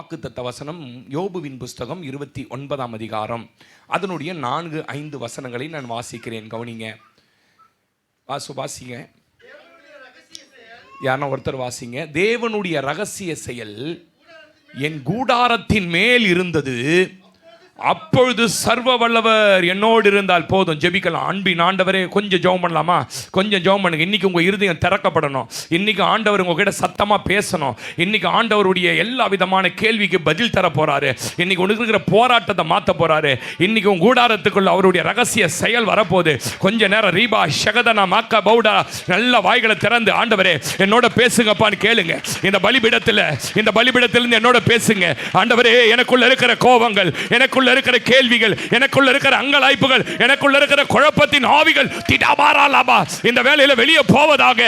வாக்குத்தத்த வசனம் யோபுவின் புஸ்தகம் 29ஆம் அதிகாரம் அதனுடைய 4-5 வசனங்களை நான் வாசிக்கிறேன். கவனிங்க. வாசிங்க. யாரா ஒருத்தர் வாசிங்க. தேவனுடைய ரகசிய செயல் என் கூடாரத்தின் மேல் இருந்தது, அப்பொழுது சர்வ வல்லவர் என்னோடு இருந்தால் போதும். ஜெபிக்கலாம். அன்பின் ஆண்டவரே, கொஞ்சம் ஜெபம் பண்ணலாமா? கொஞ்சம் ஜெபம் பண்ணுங்க. இன்னைக்கு உங்க இருதயம் திறக்கப்படணும். இன்னைக்கு ஆண்டவர் உங்ககிட்ட சத்தமா பேசணும். இன்னைக்கு ஆண்டவருடைய எல்லா விதமான கேள்விக்கு பதில் தர போறாரு. இன்னைக்கு உனக்கு இருக்கிற போராட்டத்தை மாற்ற போறாரு. இன்னைக்கு உங்க கூடாரத்துக்குள்ள அவருடைய ரகசிய செயல் வரப்போகுது. கொஞ்ச நேரம் ரீபா ஷகதனா மாக்கா பவுடா நல்ல வாய்களை திறந்து ஆண்டவரே என்னோட பேசுங்கப்பான்னு கேளுங்க. இந்த பலிபீடத்திலிருந்து என்னோட பேசுங்க. ஆண்டவரே, எனக்குள்ள இருக்கிற கோபங்கள், எனக்குள்ள இருக்கிற கேள்விகள், எனக்குள்ள இருக்கிற அங்கலாய்ப்புகள், எனக்குள்ள இருக்கிற குழப்பத்தின் ஆவிகள் இந்த வேளையில வெளியே போவதாக,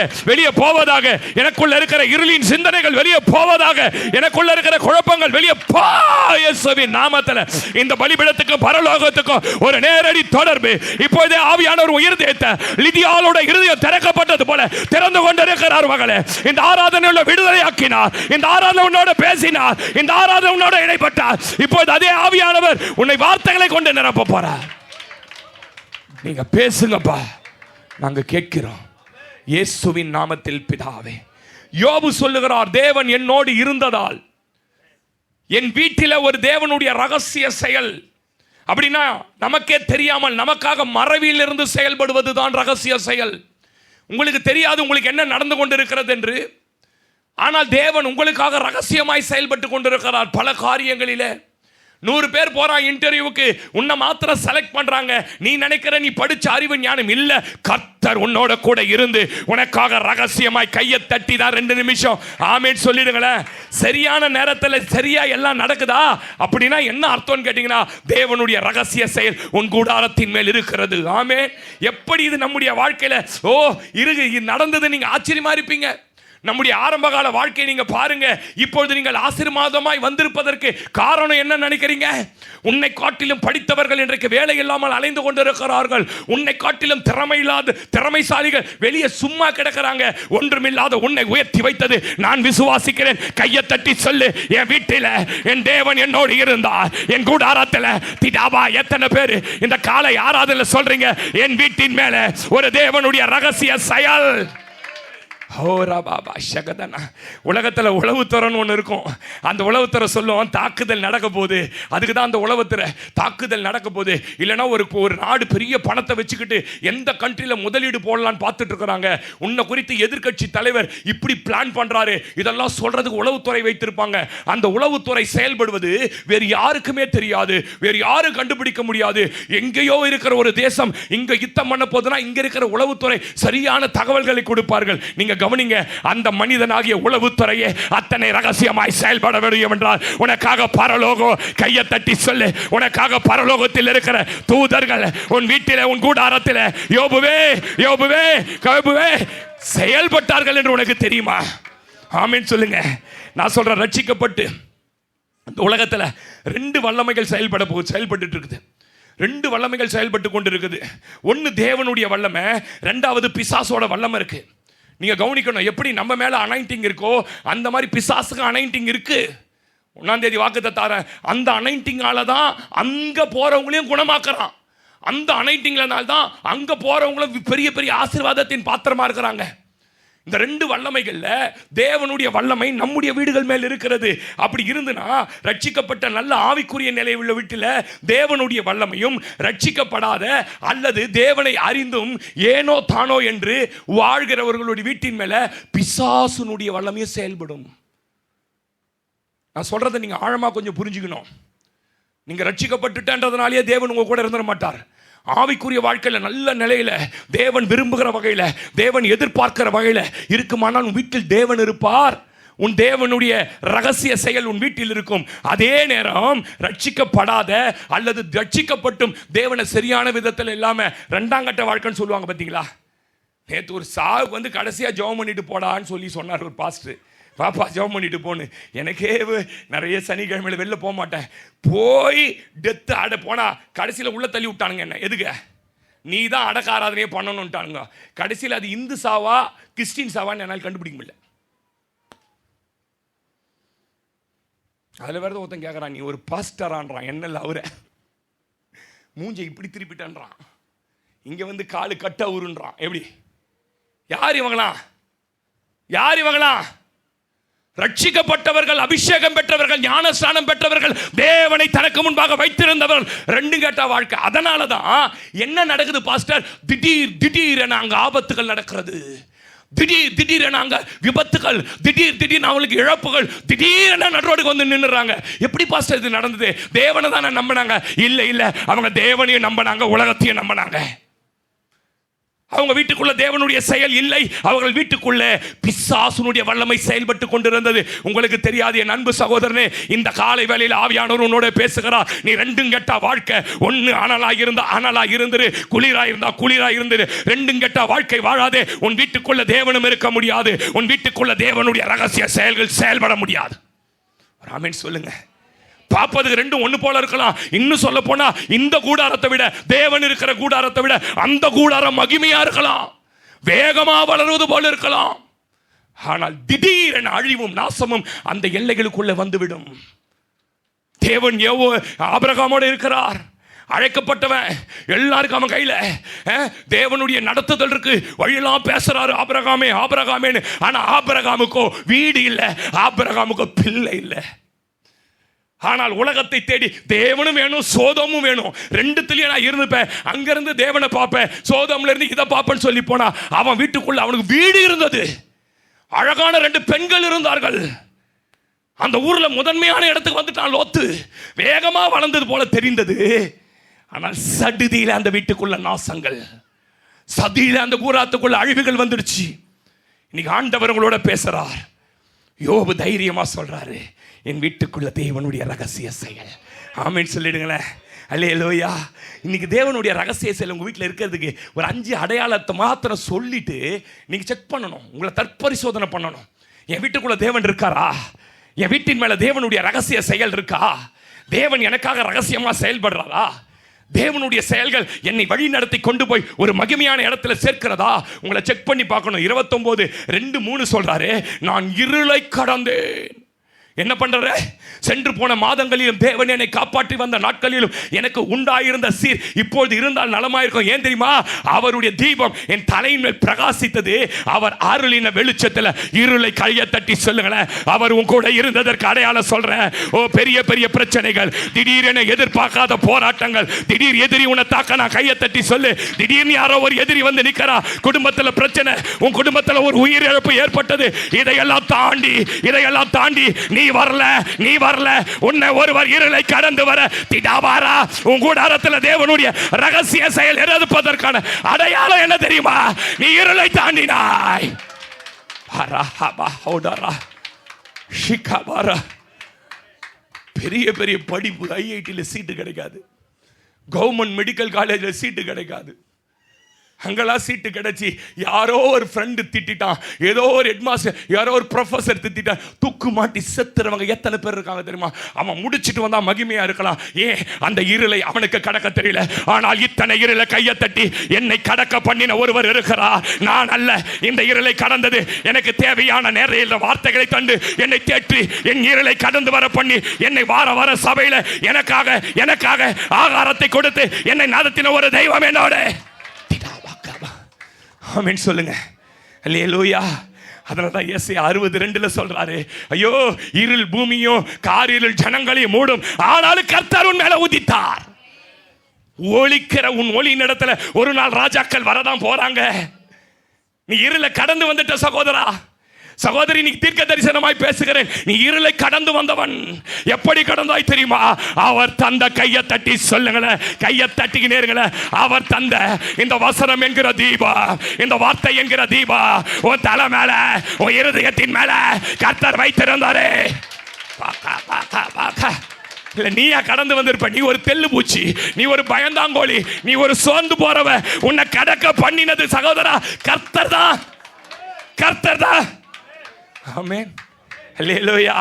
எனக்குள்ள இருக்கிற இருளின் சிந்தனைகள் வெளியே போவதாக, எனக்குள்ள இருக்கிற குழப்பங்கள் வெளியே இயேசுவின் நாமத்தில் இந்த பலிபீடத்துக்கு பரலோகத்துக்கு ஒரு நேரடி தொடர்பு. இப்போதே ஆவியானவர் இருதயத்தை லிதியாளோட இருதயம் திறக்கப்பட்டது போல திறந்து கொண்டிருக்கிறார். மகளே, இந்த ஆராதனையுள்ள விடுதலையாக்கினார். இந்த ஆராதனை உன்னோட பேசினார். இந்த ஆராதனை உன்னோட இடைப்பட்டார். இப்போது அதே ஆவியானவர் உன்னை வார்த்தைகளை கொண்டு நிரப்ப போறார். நீங்க பேசுங்கப்பா, நாங்க கேட்கிறோம். இயேசுவின் நாமத்தில் பிதாவே. யோபு சொல்லுகிறார், தேவன் என்னோடு இருந்ததால் என் வீட்டில் ஒரு தேவனுடைய ரகசிய செயல். அப்படின்னா நமக்கே தெரியாமல் நமக்காக மறைவில் இருந்து செயல்படுவது தான் ரகசிய செயல். உங்களுக்கு தெரியாது உங்களுக்கு என்ன நடந்து கொண்டிருக்கிறது என்று. ஆனால் தேவன் உங்களுக்காக ரகசியமாய் செயல்பட்டு கொண்டிருக்கிறார். பல காரியங்களிலே 100 பேர் போறான் இன்டர்வியூக்கு, உன்னை மாத்திரம் செலக்ட் பண்றாங்க. நீ நினைக்கிற நீ படிச்ச அறிவு ஞானம் இல்ல. கர்த்தர் உன்னோட கூட இருந்து உனக்காக ரகசியமாய் கையை தட்டி தான் 2 நிமிஷம் ஆமென் சொல்லிடுங்களேன். சரியான நேரத்தில் சரியா எல்லாம் நடக்குதா? அப்படின்னா என்ன அர்த்தம்னு கேட்டீங்கன்னா, தேவனுடைய ரகசிய செயல் உன் கூடாரத்தின் மேல் இருக்கிறது. ஆமென். எப்படி இது நம்முடைய வாழ்க்கையில நடந்தது நீங்க ஆச்சரியமா இருப்பீங்க. நம்முடைய ஆரம்பகால வாழ்க்கையை நீங்க பாருங்க. இப்பொழுது நீங்கள் ஆசீர்வாதமாய் வந்திருப்பதற்கு காரணம் என்ன நினைக்கிறீங்க? உன்னை காட்டிலும் படித்தவர்கள் இன்றைக்கு வேலை இல்லாமல் அலைந்து கொண்டிருக்கிறார்கள். உன்னை காட்டிலும் திறமைசாலிகள் வெளியே சும்மா கிடக்கிறாங்க. ஒன்றுமில்லாத உன்னை உயர்த்தி வைத்தது நான் விசுவாசிக்கிறேன். கையை தட்டி சொல்லு, என் வீட்டில் என் தேவன் என்னோடு இருந்தார். என் கூடாரத்தில் திடாபா. எத்தனை பேர் இந்த காலை ஆராதனையில் சொல்றீங்க, என் வீட்டின் மேல ஒரு தேவனுடைய ரகசிய செயல். உலகத்தில் உளவுத்துறைன்னு ஒன்று இருக்கும். அந்த உளவுத்துறை சொல்லும் தாக்குதல் நடக்க போகுது. அதுக்கு தான் அந்த உளவுத்துறை தாக்குதல் நடக்க போகுது. இல்லைன்னா ஒரு நாடு பெரிய பணத்தை வச்சுக்கிட்டு எந்த கண்ட்ரியில் முதலீடு போடலான்னு பார்த்துட்டு இருக்கிறாங்க. உன்னை குறித்து எதிர்கட்சி தலைவர் இப்படி பிளான் பண்றாரு. இதெல்லாம் சொல்றதுக்கு உளவுத்துறை வைத்திருப்பாங்க. அந்த உளவுத்துறை செயல்படுவது வேறு யாருக்குமே தெரியாது. வேறு யாரும் கண்டுபிடிக்க முடியாது. எங்கேயோ இருக்கிற ஒரு தேசம் இங்க யுத்தம் பண்ண போதுனா இங்க இருக்கிற உளவுத்துறை சரியான தகவல்களை கொடுப்பார்கள். நீங்க கவனிங்க. அந்த மனிதனாகிய உளவுத்துறையே அத்தனை ரகசியமாய் செயல்பட வேண்டும் என்றால் உனக்காக பரலோகம் கையை தட்டி சொல்லு. உனக்காக பரலோகத்தில் இருக்கிற தூதர்கள் உன் வீட்டில் உன் கூடாரத்தில் யோபுவே செயல்பட்டார்கள் என்று உனக்கு தெரியுமா? ஆமென் சொல்லுங்க. நான் சொல்றேன், ரட்சிக்கப்பட்டு இந்த உலகத்தில் 2 வல்லமைகள் செயல்பட்டு இருக்குது. 2 வல்லமைகள் செயல்பட்டு கொண்டு இருக்குது. ஒன்று தேவனுடைய வல்லமை, 2வது பிசாசோட வல்லமை இருக்கு. நீங்க கவனிக்கணும். எப்படி நம்ம மேல அனைட்டிங் இருக்கோ அந்த மாதிரி பிசாசுக்கு அனைட்டிங் இருக்கு. 1ஆம் தேதி வாக்குத்தத்தம் அந்த அனைட்டிங்கால தான் அங்க போறவங்களையும் குணமாக்குறான். அந்த அனைட்டிங்னால தான் அங்க போறவங்களும் பெரிய பெரிய ஆசீர்வாதத்தின் பாத்திரமா இருக்கிறாங்க. இந்த 2 வல்லமைகள்ல தேவனுடைய வல்லமை நம்முடைய வீடுகள் மேல் இருக்கிறது. அப்படி இருந்துனா ரட்சிக்கப்பட்ட நல்ல ஆவிக்குரிய நிலையில் உள்ள வீட்டில் தேவனுடைய வல்லமையும், ரட்சிக்கப்படாத அல்லது தேவனை அறிந்தும் ஏனோ தானோ என்று வாழ்கிறவர்களுடைய வீட்டின் மேல பிசாசுனுடைய வல்லமையும் செயல்படும். நான் சொல்றதை நீங்க ஆழமா கொஞ்சம் புரிஞ்சுக்கணும். நீங்க ரட்சிக்கப்பட்டுட்டன்றதுனாலே தேவன் உங்க கூட இருந்துட மாட்டார். ஆவிக்குரிய வாழ்க்கையில் நல்ல நிலையில தேவன் விரும்புகிற வகையில், தேவன் எதிர்பார்க்கிற வகையில் இருக்குமானால் உன் வீட்டில் தேவன் இருப்பார். உன் தேவனுடைய ரகசிய செயல் உன் வீட்டில் இருக்கும். அதே நேரம் ரட்சிக்கப்படாத அல்லது ரட்சிக்கப்பட்டும் தேவனை சரியான விதத்தில் இல்லாம 2ஆம் கட்ட வாழ்க்கைன்னு சொல்லுவாங்க பார்த்தீங்களா? நேற்று ஒரு சாவுக்கு வந்து கடைசியா ஜெபம் பண்ணிட்டு போடான்னு சொன்னார் ஒரு பாஸ்டர். பாப்பா ஜெபம் பண்ணிட்டு போன்னு. எனக்கே நிறைய சனிக்கிழமையில வெளில போக மாட்டேன். போய் டெத்து ஆட போனா கடைசியில் உள்ள தள்ளி விட்டானுங்க. என்ன எதுக்கு? நீ தான் அடக்க ஆராதனையே பண்ணணும்ட்டானுங்க. கடைசியில் அது இந்து சாவா கிறிஸ்டின் சாவான்னு என்னால் கண்டுபிடிக்க முடியல. அதில் வேறு ஒருத்தன் கேட்குறான், நீ ஒரு பாஸ்டரான்றான். என்னல்ல அவரை மூஞ்சை இப்படி திருப்பிட்டான்றான், இங்கே வந்து காலு கட்ட உருன்றான். எப்படி? யார் இவங்களாம்? யார் இவங்களாம்? ரட்சிக்கப்பட்டவர்கள், அபிஷேகம் பெற்றவர்கள், ஞானஸ்நானம் பெற்றவர்கள், தேவனை தனக்கு முன்பாக வைத்திருந்தவர்கள். ரெண்டும் கேட்ட வாழ்க்கை. அதனால தான் என்ன நடக்குது பாஸ்டர்? திடீரென அங்கே ஆபத்துகள் நடக்கிறது, திடீரென அங்கே விபத்துகள், திடீர்னு அவங்களுக்கு இழப்புகள், திடீரென நடுரோடுக்கு வந்து நின்றுறாங்க. எப்படி பாஸ்டர் இது நடந்தது? தேவனை தானே நம்பினாங்க? இல்லை, அவங்க தேவனையும் நம்பினாங்க, உலகத்தையும் நம்பினாங்க. அவங்க வீட்டுக்குள்ள தேவனுடைய செயல் இல்லை, அவர்கள் வீட்டுக்குள்ள பிசாசுனுடைய வல்லமை செயல்பட்டு கொண்டிருந்தது. உங்களுக்கு தெரியாது என் அன்பு சகோதரனே, இந்த காலை வேளையில் ஆவியானவர் உன்னோட பேசுகிறார். நீ ரெண்டும் கெட்ட வாழ்க்கை, ஒன்று அனலாக இருந்துரு, குளிராக இருந்துரு. ரெண்டும் கெட்ட வாழ்க்கை வாழாதே. உன் வீட்டுக்குள்ள தேவனும் இருக்க முடியாது, உன் வீட்டுக்குள்ள தேவனுடைய ரகசிய செயல்கள் செயல்பட முடியாது. ஆமென் சொல்லுங்க. பார்ப்பதுக்கு ரெண்டும் ஒன்று போல இருக்கலாம். இன்னும் சொல்ல போனா இந்த கூடாரத்தை விட, தேவன் இருக்கிற கூடாரத்தை விட அந்த கூடாரம் மகிமையா இருக்கலாம், வேகமா வளருவது போல இருக்கலாம். ஆனால் திடீரென அழிவும் நாசமும் அந்த எல்லைகளுக்குள்ள வந்துவிடும். தேவன் ஆபிரகாமோடு இருக்கிறார், அழைக்கப்பட்டவன், எல்லாருக்கும் அவன் கையில தேவனுடைய நடத்துதல் இருக்கு. வழியெல்லாம் பேசுறாரு ஆபிரகாமேன்னு. ஆனா ஆபிரகாமுக்கோ வீடு இல்லை, ஆபிரகாமுக்கோ பிள்ளை இல்லை. ஆனால் உலகத்தை தேடி தேவனும் வேணும், சோதமும் வேணும். ரெண்டுத்திலேயே நான் இருந்துப்பேன். அங்கிருந்து தேவனை பார்ப்பேன், சோதம்ல இருந்து இதை பார்ப்பேன்னு சொல்லி போனா அவன் வீட்டுக்குள்ள அவனுக்கு வீடு இருந்தது, அழகான 2 பெண்கள் இருந்தார்கள். அந்த ஊர்ல முதன்மையான இடத்துக்கு வந்துட்டான் லோத்து. வேகமா வளர்ந்தது போல தெரிந்தது. ஆனால் சடுதியில அந்த வீட்டுக்குள்ள நாசங்கள், சதியில அந்த கூராத்துக்குள்ள அழிவுகள் வந்துடுச்சு. இன்னைக்கு ஆண்டவர் உங்களோட பேசுறார். யோபு தைரியமா சொல்றாரு, என் வீட்டுக்குள்ள தேவனுடைய ரகசிய செயல். ஆமென் சொல்லிடுங்களேன். அல்லேலூயா. இன்னைக்கு தேவனுடைய ரகசிய செயல் உங்கள் வீட்டில் இருக்கிறதுக்கு ஒரு 5 அடையாளத்தை மாத்திரம் சொல்லிட்டு நீங்கள் செக் பண்ணணும், உங்களை தற்பரிசோதனை பண்ணணும். என் வீட்டுக்குள்ள தேவன் இருக்காரா? என் வீட்டின் மேலே தேவனுடைய ரகசிய செயல் இருக்கா? தேவன் எனக்காக ரகசியமாக செயல்படுறாரா? தேவனுடைய செயல்கள் என்னை வழி நடத்தி கொண்டு போய் ஒரு மகிமையான இடத்துல சேர்க்கிறதா? உங்களை செக் பண்ணி பார்க்கணும். 29:2-3 சொல்றாரு, நான் இருளை கடந்தேன். என்ன பண்ற? சென்று போன மாதங்களிலும் தேவன் என்னை காப்பாற்றி வந்த நாட்களிலும் எனக்கு உண்டாயிருந்த சீர் இப்பொழுது இருந்தால் நலமாயிருக்கும். ஏன் தெரியுமா? அவருடைய தீபம் என் தலையின் மேல் பிரகாசித்தது. அவர் அருளின வெளிச்சத்தில் இருளை கையை தட்டி சொல்லுங்களேன், அவர் உன் கூட இருந்ததற்கு அடையாளம் சொல்றேன். ஓ பெரிய பெரிய பிரச்சனைகள், திடீரென எதிர்பார்க்காத போராட்டங்கள், திடீர் எதிரி உன்னை தாக்க, நான் கையை தட்டி சொல்லு. திடீர்னு யாரோ ஒரு எதிரி வந்து நிற்கிறா, குடும்பத்தில் பிரச்சனை, உன் குடும்பத்தில் ஒரு உயிரிழப்பு ஏற்பட்டது. இதையெல்லாம் தாண்டி நீ வரல, உன்னை ஒருவர் இருளை கடந்து வர திடாவாரா? உன் கூடாரத்தில் தேவனுடைய ரகசிய செயல் இருப்பதற்கான அடையாளம் என்ன தெரியுமா? நீ இருளை தாண்டினாய். பெரிய பெரிய படிப்பு, ஐஐடியில் சீட்டு கிடைக்காது, கவர்மெண்ட் மெடிக்கல் காலேஜில் சீட்டு கிடைக்காது. அங்கெல்லாம் சீட்டு கிடைச்சி யாரோ ஒரு ஃப்ரெண்டு திட்டான், ஏதோ ஒரு ஹெட்மாஸ்டர், யாரோ ஒரு ப்ரொஃபஸர் திட்டான், தூக்கு மாட்டி செத்துறவங்க எத்தனை பேர் இருக்காங்க தெரியுமா? அவன் முடிச்சுட்டு வந்தா மகிமையா இருக்கலாம். ஏன்? அந்த இருளை அவனுக்கு கடக்க தெரியல. ஆனால் இத்தனை இருளை கையை தட்டி என்னை கடக்க பண்ணின ஒருவர் இருக்கிறார். நான் அல்ல, இந்த இருளை கடந்தது எனக்கு தேவையான நேரையில் வார்த்தைகளை தந்து என்னை தேற்றி என் இருளை கடந்து வர பண்ணி என்னை வார சபையில் எனக்காக ஆகாரத்தை கொடுத்து என்னை நடத்தின ஒரு தெய்வம் என்னோட. ஆமென் சொல்லுங்க. அல்லேலூயா. அதனால தான் ஏசாயா 60:2 சொல்றாரு, ஐயோ இருள் பூமியும் காரிருள் ஜனங்களையும் மூடும், ஆனாலும் கர்த்தர் உன் மேல உதித்தார். ஒளிக்கிற உன் ஒளியின் இடத்துல ஒரு நாள் ராஜாக்கள் வரதான் போறாங்க. நீ இருளை கடந்து வந்துட்ட சகோதரா, சகோதரி, நீ தீர்க்க தரிசனமாய் பேசுகிறேன். நீ இருளை கடந்து வந்தவன். எப்படி கடந்தாய் தெரியுமா? அவர் தந்த கையை தட்டி சொல்லுங்களேன், கையை தட்டிக்கினேருங்களேன். அவர் தந்த இந்த வசனம் என்கிற தீபா, இந்த வார்த்தை என்கிற தீபா உன் தலை மேல, உன் இருதயத்தின் மேல கர்த்தர் வைத்திருந்தாரே. இல்ல நீயா கடந்து வந்திருப்ப. நீ ஒரு தெல்லு பூச்சி, நீ ஒரு பயந்தாங்கோலி, நீ ஒரு சோர்ந்து போறவ. உன்னை கடக்க பண்ணினது சகோதரா கர்த்தர் தான். ஆமென். அல்லேலூயா.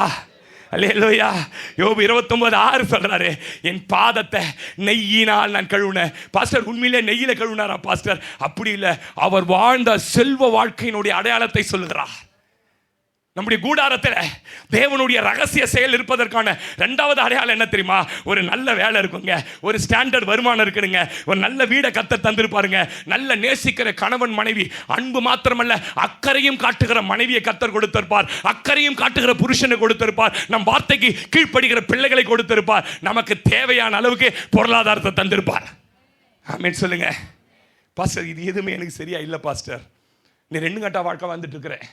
அல்லேலூயா. யோபு 29:6 சொல்றாரு, என் பாதத்தை நெய்யினால் நான் கழுவினேன். பாஸ்டர், உண்மையிலே நெய்யில கழுவினாரா பாஸ்டர்? அப்படி இல்லை, அவர் வாழ்ந்த செல்வ வாழ்க்கையினுடைய அடையாளத்தை சொல்லுகிறார். நம்முடைய கூடாரத்தில் தேவனுடைய ரகசிய செயல் இருப்பதற்கான 2வது அடையாளம் என்ன தெரியுமா? ஒரு நல்ல வேலை இருக்குங்க, ஒரு ஸ்டாண்டர்ட் வருமானம் இருக்குதுங்க, ஒரு நல்ல வீடை கர்த்தர் தந்திருப்பாருங்க, நல்ல நேசிக்கிற கணவன் மனைவி, அன்பு மாத்திரமல்ல அக்கறையும் காட்டுகிற மனைவியை கர்த்தர் கொடுத்திருப்பார், அக்கறையும் காட்டுகிற புருஷனை கொடுத்திருப்பார், நம் வார்த்தைக்கு கீழ்ப்படுகிற பிள்ளைகளை கொடுத்திருப்பார், நமக்கு தேவையான அளவுக்கு பொருளாதாரத்தை தந்திருப்பார். ஆமென் சொல்லுங்க. பாஸ்டர் இது எதுவுமே எனக்கு சரியா இல்லை பாஸ்டர், நீ 2 கட்டா வாழ்க்கை வந்துட்டு இருக்கிறேன்.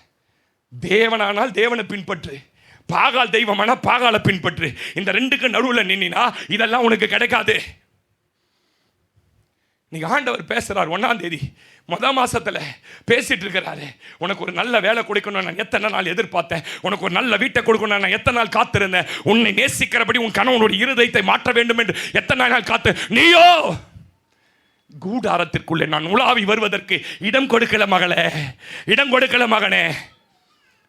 தேவனானால் தேவனை பின்பற்று, பாகால் தெய்வமானா பாகாலை பின்பற்று. இந்த 2க்கு நடுவில் நின்னா இதெல்லாம் உனக்கு கிடைக்காது. நீங்க ஆண்டவர் பேசுறார் 1ஆம் தேதி முதல் மாசத்துல பேசிட்டு இருக்கிறாரு. உனக்கு ஒரு நல்ல வேலை கொடுக்கணும் நான் எத்தனை நாள் எதிர்பார்த்தேன், உனக்கு ஒரு நல்ல வீட்டை கொடுக்கணும் நான் எத்தனை நாள் காத்திருந்தேன், உன்னை நேசிக்கிறபடி உன் கணவனுடைய இருதயத்தை மாற்ற வேண்டும் என்று எத்தனை நாள் காத்து, நீயோ கூடாரத்திற்குள்ளே நான் உலாவி வருவதற்கு இடம் கொடுக்கல மகளே, இடம் கொடுக்கல மகனே.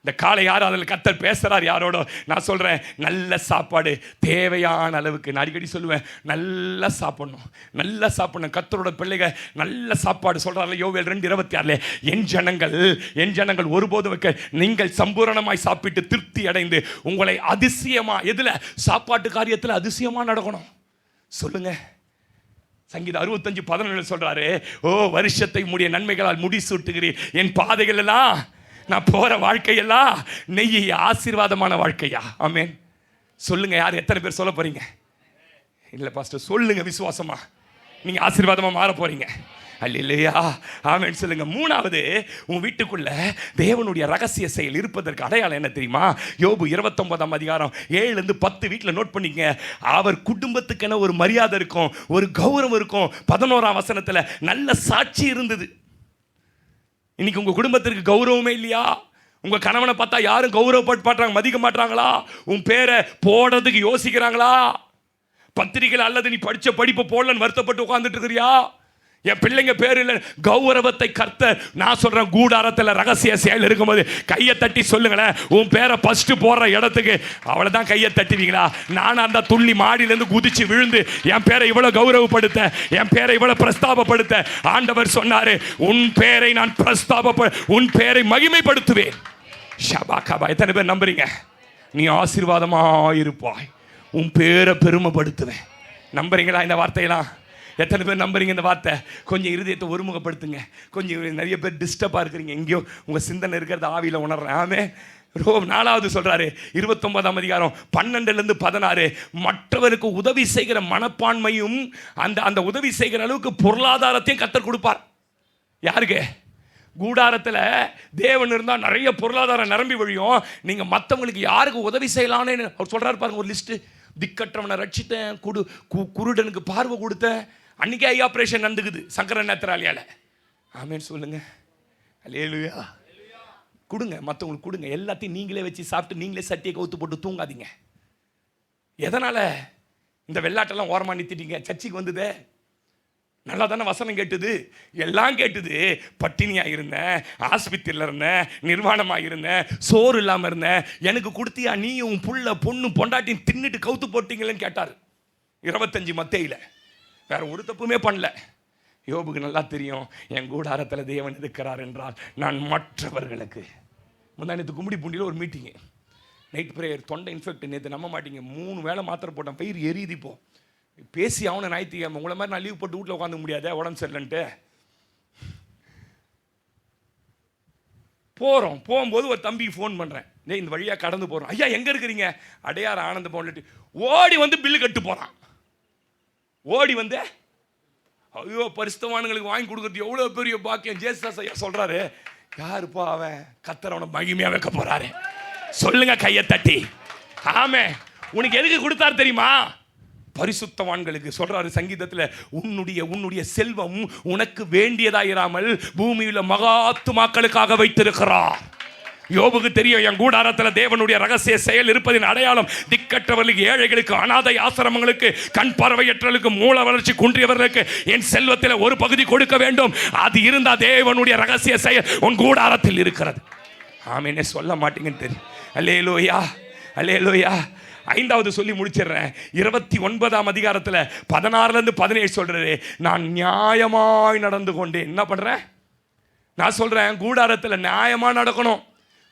இந்த காலை ஆராதனையில் கர்த்தர் பேசுறார் யாரோட? நான் சொல்றேன், நல்ல சாப்பாடு தேவையான அளவுக்கு. நான் அடிக்கடி சொல்லுவேன், நல்லா சாப்பிடணும், நல்லா சாப்பிடணும். கர்த்தரோட பிள்ளைகள் நல்ல சாப்பாடு சொல்றாரு யோவேல் 2:26, என் ஜனங்கள் ஒருபோதும் வைக்க நீங்கள் சம்பூரணமாய் சாப்பிட்டு திருப்தி அடைந்து உங்களை அதிசயமா, எதுல? சாப்பாட்டு காரியத்தில் அதிசயமா நடக்கணும். சொல்லுங்க. சங்கீதம் 65:17 சொல்றாரு, ஓ வருஷத்தை முடிய நன்மைகளால் முடிசூட்டுகிறீர், என் பாதைகள் எல்லாம், நான் போற வாழ்க்கையெல்லாம் நெய் ஆசீர்வாதமான வாழ்க்கையா? ஆமென் சொல்லுங்க. யார் எத்தனை பேர் சொல்ல போறீங்க? இல்லை பாஸ்டர் சொல்லுங்க விசுவாசமா, நீங்க ஆசீர்வாதமா மாற போறீங்க. அல்லேலூயா, ஆமென் சொல்லுங்க. 3வது, உன் வீட்டுக்குள்ள தேவனுடைய ரகசிய செயல் இருப்பதற்கு அடையாளம் என்ன தெரியுமா? யோபு 29ஆம் அதிகாரம் 7-10 வீட்டில் நோட் பண்ணிக்க. அவர் குடும்பத்துக்கென ஒரு மரியாதை இருக்கும், ஒரு கௌரவம் இருக்கும். 11ஆம் வசனத்தில் நல்ல சாட்சி இருந்தது. இன்னைக்கு உங்க குடும்பத்திற்கு கௌரவமே இல்லையா? உங்க கணவனை பார்த்தா யாரும் கௌரவப்பட்டு மதிக்க மாட்டாங்களா? உன் பேரை போடுறதுக்கு யோசிக்கிறாங்களா? பத்திரிகையில் அல்லது நீ படிச்ச படிப்பு போடலன்னு வருத்தப்பட்டு உட்கார்ந்துட்டு இருக்கிறியா? என் பிள்ளைங்க பேர் இல்லை. கௌரவத்தை கர்த்தர், நான் சொல்றேன், கூடாரத்தில் ரகசிய செயல் இருக்கும்போது கையை தட்டி சொல்லுங்களேன், உன் பேரை ஃபர்ஸ்ட் போடுற இடத்துக்கு அவ்வளவுதான் கையை தட்டுவீங்களா? நானும் அந்த துள்ளி மாடியிலேருந்து குதிச்சு விழுந்து என் பேரை இவ்வளவு கௌரவப்படுத்த, என் பேரை இவ்வளவு பிரஸ்தாபப்படுத்த ஆண்டவர் சொன்னாரு, உன் பேரை நான் உன் பேரை மகிமைப்படுத்துவேன். ஷபாகபா. எத்தனை பேர் நம்புறீங்க? நீ ஆசீர்வாதமாயிருப்பாய், உன் பேரை பெருமைப்படுத்துவேன். நம்புறீங்களா இந்த வார்த்தையெல்லாம்? எத்தனை பேர் நம்புறீங்க இந்த வார்த்தை? கொஞ்சம் இருதயத்தை ஒருமுகப்படுத்துங்க. கொஞ்சம் நிறைய பேர் டிஸ்டர்பாக இருக்கிறீங்க, எங்கேயோ உங்கள் சிந்தனை இருக்கிறது ஆவியில் உணர்றேன். ஆமே. 4வது சொல்றாரு 29ஆம் அதிகாரம் 12-16, மற்றவருக்கு உதவி செய்கிற மனப்பான்மையும் அந்த உதவி செய்கிற அளவுக்கு பொருளாதாரத்தையும் கர்த்தர் கொடுப்பார். யாருக்கு? கூடாரத்தில் தேவன் இருந்தால் நிறைய பொருளாதாரம் நிரம்பி வழியும். நீங்கள் மற்றவங்களுக்கு யாருக்கு உதவி செய்யலான்னு அவர் சொல்றாரு பாருங்க, ஒரு லிஸ்ட்டு. திக்கற்றவனை ரட்சித்தேன், குருடனுக்கு பார்வை கொடுத்தேன். அன்னைக்கே ஐ ஆப்ரேஷன் நடந்துக்குது சங்கர நேத்திராலியால. ஆமென் சொல்லுங்க. அல்லேலூயா. கொடுங்க, மற்றவங்களுக்கு கொடுங்க. எல்லாத்தையும் நீங்களே வச்சு சாப்பிட்டு நீங்களே சட்டியை கவுத்து போட்டு தூங்காதீங்க. எதனால இந்த வெள்ளாட்டெல்லாம் ஓரமாக நிறுத்திட்டீங்க? சர்ச்சைக்கு வந்ததே நல்லா தானே வசனம் கேட்டுது, எல்லாம் கேட்டுது. பட்டினியாக இருந்தேன், ஆஸ்பத்திரியில் இருந்தேன், நிர்வாணமாக இருந்தேன், சோறு இல்லாமல் இருந்தேன், எனக்கு கொடுத்தியா? நீ உன் புள்ள பொண்ணு பொண்டாட்டின்னு தின்னுட்டு கவுத்து போட்டீங்களேன்னு கேட்டார் 25 மத்தேயில. வேற ஒரு தப்புமே பண்ணல. யோபுக்கு நல்லா தெரியும், என் கூடாரத்தில் தேவன் இருக்கிறார் என்றால் நான் மற்றவர்களுக்கு. முந்தானத்து கும்படி பூண்டியில் ஒரு மீட்டிங்கு, நைட் ப்ரேயர், தொண்டை இன்ஃபெக்ட். நேற்று நம்ப மாட்டீங்க, 3 வேளை மாத்திரை போட்டேன், பயிர் எரியுது. இப்போ பேசி அவனை ஞாயிற்றுக்கிழமை உங்களை மாதிரி நான் லீவ் போட்டு வீட்டில் உட்காந்து முடியாத, உடம்பு சரியில்லைன்ட்டு போகிறோம். போகும்போது ஒரு தம்பிக்கு ஃபோன் பண்ணுறேன், இந்த வழியாக கடந்து போகிறோம். ஐயா எங்கே இருக்கிறீங்க? அடையாறு ஆனந்த பவன்ட்டு. ஓடி வந்து பில்லு கட்டு போகிறான். ஓடி வந்து, ஐயோ பரிசுத்தவான்களுக்கு வாங்கி கொடுக்குறது எவ்வளோ பெரிய பாக்கியம். ஜேசஸ் ஐயா சொல்கிறாரு, யாருப்பா அவன்? கர்த்தர் அவனை மகிமையாக வைக்க போகிறாரு. சொல்லுங்க கையை தட்டி. ஆமே. உனக்கு எதுக்கு கொடுத்தாரு தெரியுமா? பரிசுத்தவான்களுக்கு சொல்றாரு சங்கீதத்தில், உன்னுடைய செல்வம் உனக்கு வேண்டியதாயிராமல் பூமியில் மகாத்துமாக்களுக்காக வைத்திருக்கிறார். யோபுக்கு தெரியும், என் கூடாரத்தில் தேவனுடைய ரகசிய செயல் இருப்பதின் அடையாளம் திக்கற்றவர்களுக்கு, ஏழைகளுக்கு, அனாதை ஆசிரமங்களுக்கு, கண் பார்வையற்றவர்களுக்கு, மூல வளர்ச்சி குன்றியவர்களுக்கு என் செல்வத்தில் ஒரு பகுதி கொடுக்க வேண்டும். அது இருந்தா தேவனுடைய ரகசிய செயல் உன் கூடாரத்தில் இருக்கிறது. ஆமென் சொல்ல மாட்டீங்கன்னு தெரியும். அல்லேலூயா, அல்லேலூயா. 5வது சொல்லி முடிச்சிடுறேன். 29ஆம் அதிகாரத்தில் 16-17 சொல்றாரு, நான் நியாயமாய் நடந்து கொண்டேன். என்ன பண்றேன்? நான் சொல்றேன், கூடாரத்தில் நியாயமா நடக்கணும்.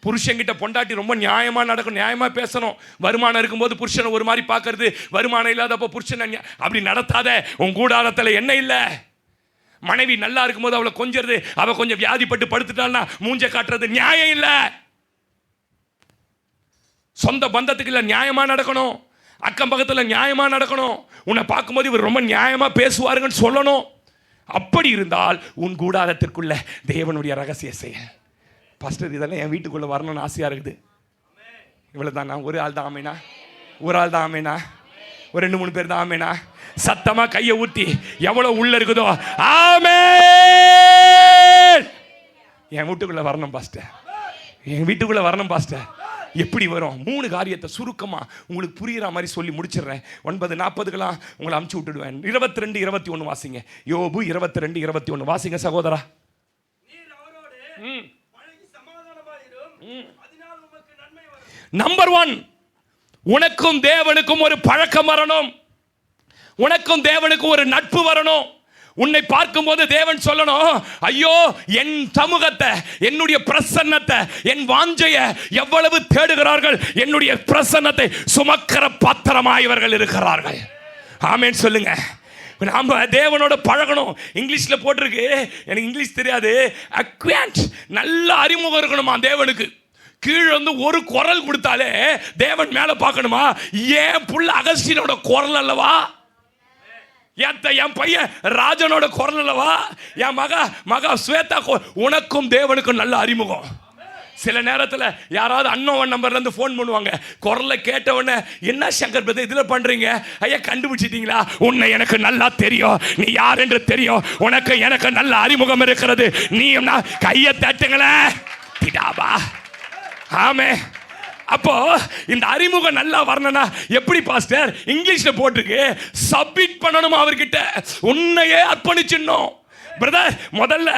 புருஷன்கிட்ட பொண்டாட்டி ரொம்ப நியாயமாக நடக்கணும், நியாயமாக பேசணும். வருமானம் இருக்கும்போது புருஷனை ஒரு மாதிரி பார்க்கறது, வருமானம் இல்லாதப்போ புருஷனை அப்படி நடத்தாத. உன் கூடாரத்தில் என்ன இல்லை? மனைவி நல்லா இருக்கும்போது அவளை கொஞ்சிறது, அவள் கொஞ்சம் வியாதிப்பட்டு படுத்துட்டாள்னா மூஞ்ச காட்டுறது நியாயம் இல்லை. சொந்த பந்தத்துக்கு இல்லை, நியாயமாக நடக்கணும். அக்கம் பக்கத்தில் நியாயமாக நடக்கணும். உன்னை பார்க்கும்போது இவர் ரொம்ப நியாயமாக பேசுவாருங்கன்னு சொல்லணும். அப்படி இருந்தால் உன் கூடாரத்திற்குள்ள தேவனுடைய ரகசிய செயல். பாஸ்டர், இதெல்லாம் என் வீட்டுக்குள்ளே வரணும்னு ஆசையாக இருக்குது. இவ்வளோ தான். நான் ஒரு ஆள் தான் ஆமேனா? ஒரு ஆள் தான் ஆமேனா? ஒரு 2-3 பேர் தான் ஆமேனா? சத்தமாக கையை ஊற்றி எவ்வளோ உள்ள இருக்குதோ ஆமென். என் வீட்டுக்குள்ளே வரணும் பாஸ்டர், என் வீட்டுக்குள்ளே வரணும் பாஸ்டர். எப்படி வரும்? 3 காரியத்தை சுருக்கமாக உங்களுக்கு புரிகிற மாதிரி சொல்லி முடிச்சிடுறேன். 9:40 உங்களை அமுச்சு விட்டுடுவேன். 22-21 வாசிங்க. யோபு 22-21 வாசிங்க சகோதரா. நம்பர் 1, உனக்கும் தேவனுக்கும் ஒரு பழக்கம் வரணும். உனக்கும் தேவனுக்கும் ஒரு நட்பு வரணும். உன்னை பார்க்கும்போது தேவன் சொல்லணும், ஐயோ என் சமூகத்தை, என்னுடைய பிரசன்னத்தை, என் வாஞ்சையை எவ்வளவு தேடுகிறார்கள். என்னுடைய பிரசன்னத்தை சுமக்கிற பாத்திரமாய் இவர்கள் இருக்கிறார்கள். ஆமென் சொல்லுங்க. நாம தேவனோட பழகணும். இங்கிலீஷில் போட்டிருக்கு, எனக்கு இங்கிலீஷ் தெரியாது. அக்வாண்ட், நல்ல அறிமுகம் இருக்கணுமா தேவனுக்கு. கீழே வந்து ஒரு குரல் கொடுத்தாலே தேவன் மேலே பார்க்கணுமா? ஏன் புள்ள அகஸ்டினோட குரல் அல்லவா? என் பையன் ராஜனோட குரல் அல்லவா? என் மகா ஸ்வேதா. உனக்கும் தேவனுக்கும் நல்ல அறிமுகம். சில நேரத்தில் யாராவது அன்னோன் நம்பர்லேருந்து ஃபோன் பண்ணுவாங்க. குரலை கேட்டவுடனே, என்ன சங்கர் பிரதர் இதில் பண்ணுறீங்க? ஐயா கண்டுபிடிச்சிட்டீங்களா? உன்னை எனக்கு நல்லா தெரியும், நீ யார் என்று தெரியும், உனக்கு எனக்கு நல்ல அறிமுகம் இருக்கிறது, நீ கையை தட்டுங்களேன். திடாபா. ஆமே. அப்போ இந்த அறிமுகம் நல்லா வரணும்னா எப்படி பாஸ்டர்? இங்கிலீஷ்ல போட்டிருக்கு, சப்மிட் பண்ணணும் அவர்கிட்ட, உன்னையே அர்ப்பணிச்சிடணும். பிரதர், முதல்ல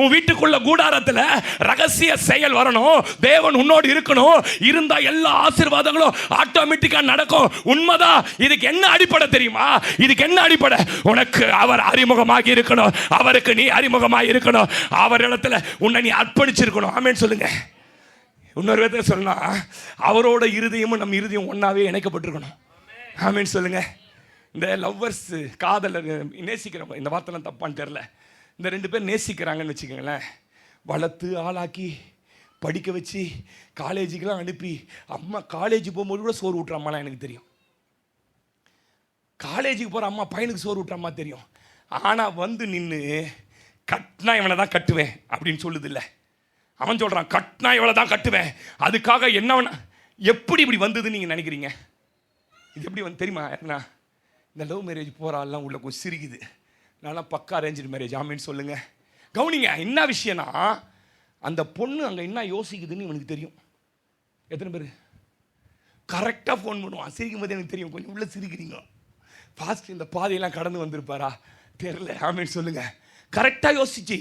உன் வீட்டுக்குள்ள கூடாரத்தில் ரகசிய செயல் வரணும். தேவன் உன்னோடு இருக்கணும். இருந்தா எல்லா ஆசீர்வாதங்களும் ஆட்டோமேட்டிக்கா நடக்கும். உண்மைதான். இதுக்கு என்ன அடிப்படை தெரியுமா? இதுக்கு என்ன அடிப்படை? உனக்கு அவர் அறிமுகமாகி இருக்கணும், அவருக்கு நீ அறிமுகமாகி இருக்கணும், அவரிடத்துல உன்னை நீ அர்ப்பணிச்சிருக்கணும். ஆமென் சொல்லுங்க. இன்னொரு விதத்தை சொன்னா, அவரோட இருதயமும் நம்ம இருதயம் ஒன்றாவே இணைக்கப்பட்டிருக்கணும். ஆமென் சொல்லுங்க. இந்த லவ்வர்ஸ், காதலர், நேசிக்கிறவங்க, இந்த வார்த்தைலாம் தப்பான்னு தெரில, இந்த 2 பேர் நேசிக்கிறாங்கன்னு வச்சுக்கோங்களேன், வளர்த்து ஆளாக்கி படிக்க வச்சு காலேஜுக்கெல்லாம் அனுப்பி, அம்மா காலேஜ் போகும்போது கூட சோறு ஊட்டுற அம்மாலாம் எனக்கு தெரியும். காலேஜுக்கு போகிற அம்மா பையனுக்கு சோறு ஊட்டுற அம்மா தெரியும். ஆனால் வந்து நின்று கட்டினா இவனை தான் கட்டுவேன் அப்படின்னு சொல்லுது இல்லை. அவன் சொல்கிறான், கட்டினா இவளை தான் கட்டுவேன், அதுக்காக என்ன எப்படி இப்படி வந்ததுன்னு நீங்கள் நினைக்கிறீங்க? இது எப்படி வந்து தெரியுமா? என்ன இந்த லவ் மேரேஜ் போகிறாலாம் உள்ள கொஞ்சம் சிரிக்குது. நான்லாம் பக்கா அரேஞ்சு மேரேஜ். ஆமின்னு சொல்லுங்க. கவனிங்க, என்ன விஷயம்னா, அந்த பொண்ணு அங்கே என்ன யோசிக்குதுன்னு இவனுக்கு தெரியும். எத்தனை பேர் கரெக்டாக ஃபோன் பண்ணுவான்? சிரிக்கும் போது எனக்கு தெரியும், கொஞ்சம் உள்ளே சிரிக்கிறீங்க. ஃபாஸ்ட் இந்த பாதையெல்லாம் கடந்து வந்திருப்பாரா தெரில. ஆமின்னு சொல்லுங்க. கரெக்டாக யோசிச்சு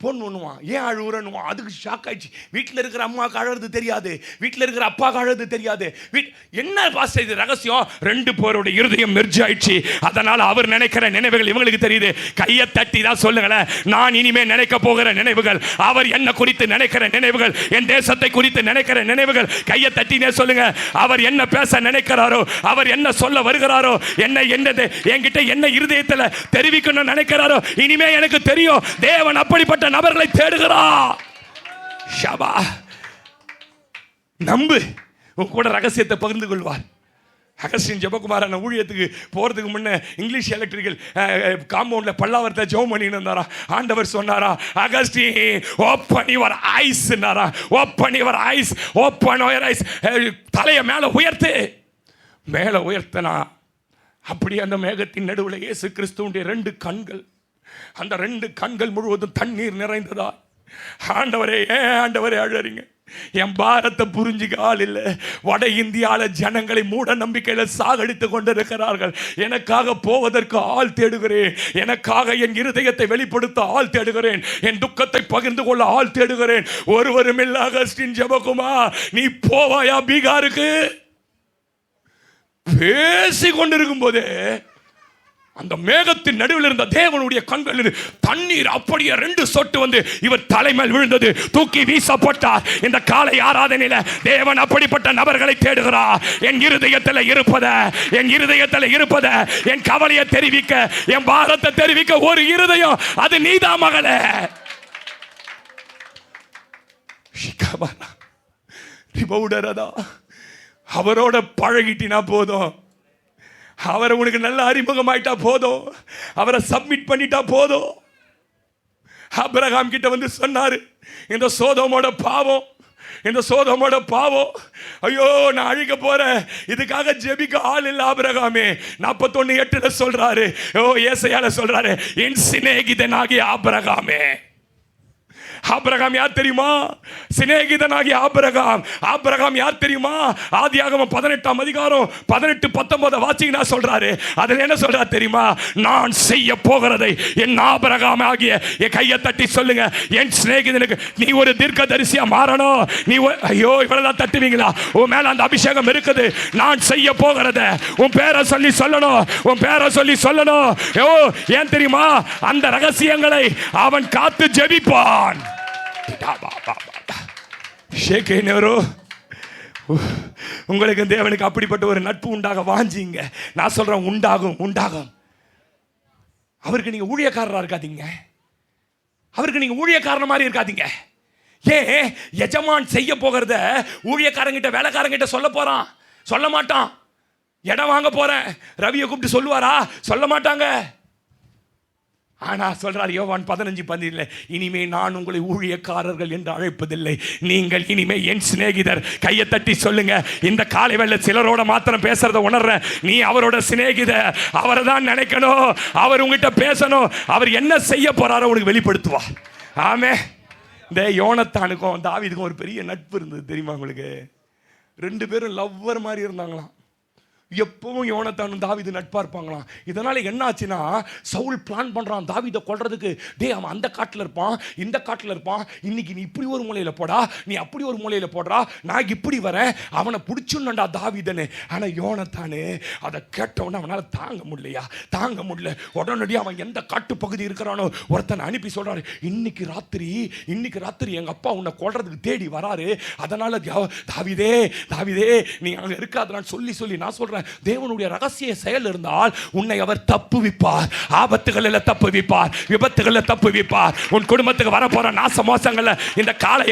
ஃபோன் பண்ணுவான். ஏன் அழுகுறன்னுவான். அதுக்கு ஷாக் ஆயிடுச்சு. வீட்டில் இருக்கிற அம்மாவுக்கு அழுறது தெரியாது, வீட்டில் இருக்கிற அப்பாவுக்கு அழுறது தெரியாது. என்ன பாஸ்டர் இது ரகசியம்? 2 பேரோட இருதயம் மெர்ஜ் ஆயிடுச்சு. அதனால் அவர் நினைக்கிற நினைவுகள் இவங்களுக்கு தெரியுது. கையை தட்டி தான் சொல்லுங்களேன், நான் இனிமே நினைக்க போகிற நினைவுகள், அவர் என்ன குறித்து நினைக்கிற நினைவுகள், என் தேசத்தை குறித்து நினைக்கிற நினைவுகள். கையை தட்டினே சொல்லுங்க. அவர் என்ன பேச நினைக்கிறாரோ, அவர் என்ன சொல்ல வருகிறாரோ, என்னது என்கிட்ட என்ன இருதயத்தில் தெரிவிக்கணும்னு நினைக்கிறாரோ, இனிமே எனக்கு தெரியும். தேவன் அப்படிப்பட்ட நபர்களை தேடுகிறார். ஷபா. நம்பு, உன் கூட ரகசியத்தை பகிர்ந்து கொள்வார். அகஸ்டின் ஜெபகுமாரன் ஊழியத்துக்கு போகிறதுக்கு முன்னே இங்கிலீஷ் எலக்ட்ரிக்கல் காம்பவுண்டில் பல்லாவரத்தில் ஜெபம் பண்ணிட்டு இருந்தாரா. ஆண்டவர் சொன்னாரா, அகஸ்டின் ஓப்பன் யுவர் ஐஸ்னாரா. Open your eyes, open your eyes. தலையை மேலே உயர்த்து. மேலே உயர்த்தனா அப்படியே அந்த மேகத்தின் நடுவில் இயேசு கிறிஸ்துவுடைய 2 கண்கள், அந்த 2 கண்கள் முழுவதும் தண்ணீர் நிறைந்ததா. ஆண்டவரே, ஏன் ஆண்டவரே அழறீங்க? என் பாரத்தை புரிஞ்சுக்க ஆள் இல்லை. வட இந்தியாவில் ஜனங்களை மூட நம்பிக்கையில் சாகடித்து கொண்டிருக்கிறார்கள். எனக்காக போவதற்கு ஆள் தேடுகிறேன். எனக்காக என் இருதயத்தை வெளிப்படுத்த ஆள் தேடுகிறேன். என் துக்கத்தை பகிர்ந்து கொள்ள ஆள் தேடுகிறேன். ஒருவரும் இல்லை. அகஸ்டின் ஜெபகுமார், நீ போவாயா பீகாருக்கு? பேசி கொண்டிருக்கும் போதே அந்த மேகத்தின் நடுவில் இருந்த தேவனுடைய கண்களில் தண்ணீர் அப்படியே 2 சொட்டு வந்து இவர் தலைமையில் விழுந்தது, தூக்கி வீசப்பட்டார். இந்த காலை ஆராதனையில தேவன் அப்படிப்பட்ட நபர்களை தேடுகிறார். என் இருதயத்தில் இருப்பத என் கவலையை தெரிவிக்க, என் பாரத்தை தெரிவிக்க ஒரு இருதயம், அது நீதான் மகளே. அவரோட பழகிட்டினா போதும், அவரை உனக்கு நல்ல அறிமுகமாயிட்டா போதும், அவரை சப்மிட் பண்ணிட்டா போதும். ஆபிரகாம் கிட்ட வந்து சொன்னாரு, இந்த சோதோமோட பாவம், ஐயோ நான் அழிக்க போறேன், இதுக்காக ஜெபிக்க ஆள் இல்ல ஆபிரகாமே. 41:8 சொல்றாரு, ஏசாயால சொல்றாரு, என் சிநேகிதனாகிய ஆபிரகாமே. ஆபிரகாம் யார் தெரியுமா? சிநேகிதனாகிய ஆபிரகாம் யார் தெரியுமா? ஆதியாகமம் 18ஆம் அதிகாரம் 18-19 வாசிங்கன்னா சொல்றாரு. அதுல என்ன சொல்றாரு தெரியுமா? நான் செய்ய போகிறதை என் ஆபிரகாம் ஆகிய என் கையை தட்டி சொல்லுங்க, என் சிநேகிதனுக்கு நீ ஒரு தீர்க்கதரிசியா மாறணும். நீ ஐயோ இவ்வளவுதான் தட்டுவீங்களா? உன் மேல அந்த அபிஷேகம் இருக்குது. நான் செய்ய போகிறத உன் பேரை சொல்லி சொல்லணும். ஏன் தெரியுமா? அந்த ரகசியங்களை அவன் காத்து ஜெபிப்பான். உங்களுக்கு தேவனுக்கு அப்படிப்பட்ட ஒரு நட்பு உண்டாக வாஞ்சிங்க. நான் சொல்றேன், உண்டாகும். அவருக்கு நீங்க ஊழியக்காரரா இருக்காதீங்க, அவருக்கு நீங்க ஊழியக்காரன மாதிரி இருக்காதீங்க. ஏன்? எஜமான் செய்ய போகிறத ஊழியக்காரங்கிட்ட வேலைக்காரங்கிட்ட சொல்ல மாட்டான். இடம் வாங்க போறேன் ரவியை கூப்பிட்டு சொல்லுவாரா? சொல்ல மாட்டாங்க. ஆனா சொல்றார் யோவான் 15:10, இனிமே நான் உங்களை ஊழியக்காரர்கள் என்று அழைப்பதில்லை, நீங்கள் இனிமே என் சிநேகிதர். கையை தட்டி சொல்லுங்க. இந்த காலை வேளை சிலரோட மாத்திரம் பேசுறத உணர்ற, நீ அவரோட சிநேகிதர். அவரை தான் நினைக்கணும், அவர் உங்ககிட்ட பேசணும், அவர் என்ன செய்ய போறாரோ உனக்கு வெளிப்படுத்துவார். ஆமே. இந்த யோனத்தானுக்கும் தாவீதுக்கும் ஒரு பெரிய நட்பு இருந்தது தெரியுமா உங்களுக்கு? 2 பேரும் லவ்வர் மாதிரி இருந்தாங்களாம். எப்பவும் யோனத்தானும் தாவீது நட்பா இருப்பாங்களாம். இதனால என்ன ஆச்சுன்னா, சவுல் பிளான் பண்றான் தாவீதை கொல்றதுக்கு. அவன் அந்த காட்டுல இருப்பான், இந்த காட்டுல இருப்பான், இன்னைக்கு நீ இப்படி ஒரு மூலையில போடா, நீ அப்படி ஒரு மூலையில போடுறா, நான் இப்படி வரேன், அவனை பிடிச்சுண்டா தாவீதன்னு. ஆனா யோனத்தானு அதை கேட்டவன அவனால தாங்க முடியல. உடனடியாக அவன் எந்த காட்டு பகுதி இருக்கிறானோ ஒருத்தனை அனுப்பி சொல்றாரு, இன்னைக்கு ராத்திரி எங்க அப்பா உன்னை கொல்றதுக்கு தேடி வராரு, அதனால தாவீதே நீ அங்க இருக்காதன்னு சொல்லி நான் சொல்றேன், தேவனுடைய ரகசிய செயல் இருந்தால் உன்னை அவர் தப்புவிப்பார். ஆபத்துகளில் தப்புவிப்பார், விபத்துகளில் தப்புவிப்பார். உன் குடும்பத்துக்கு வரப்போற நாச மோசங்கள்ல இந்த காலை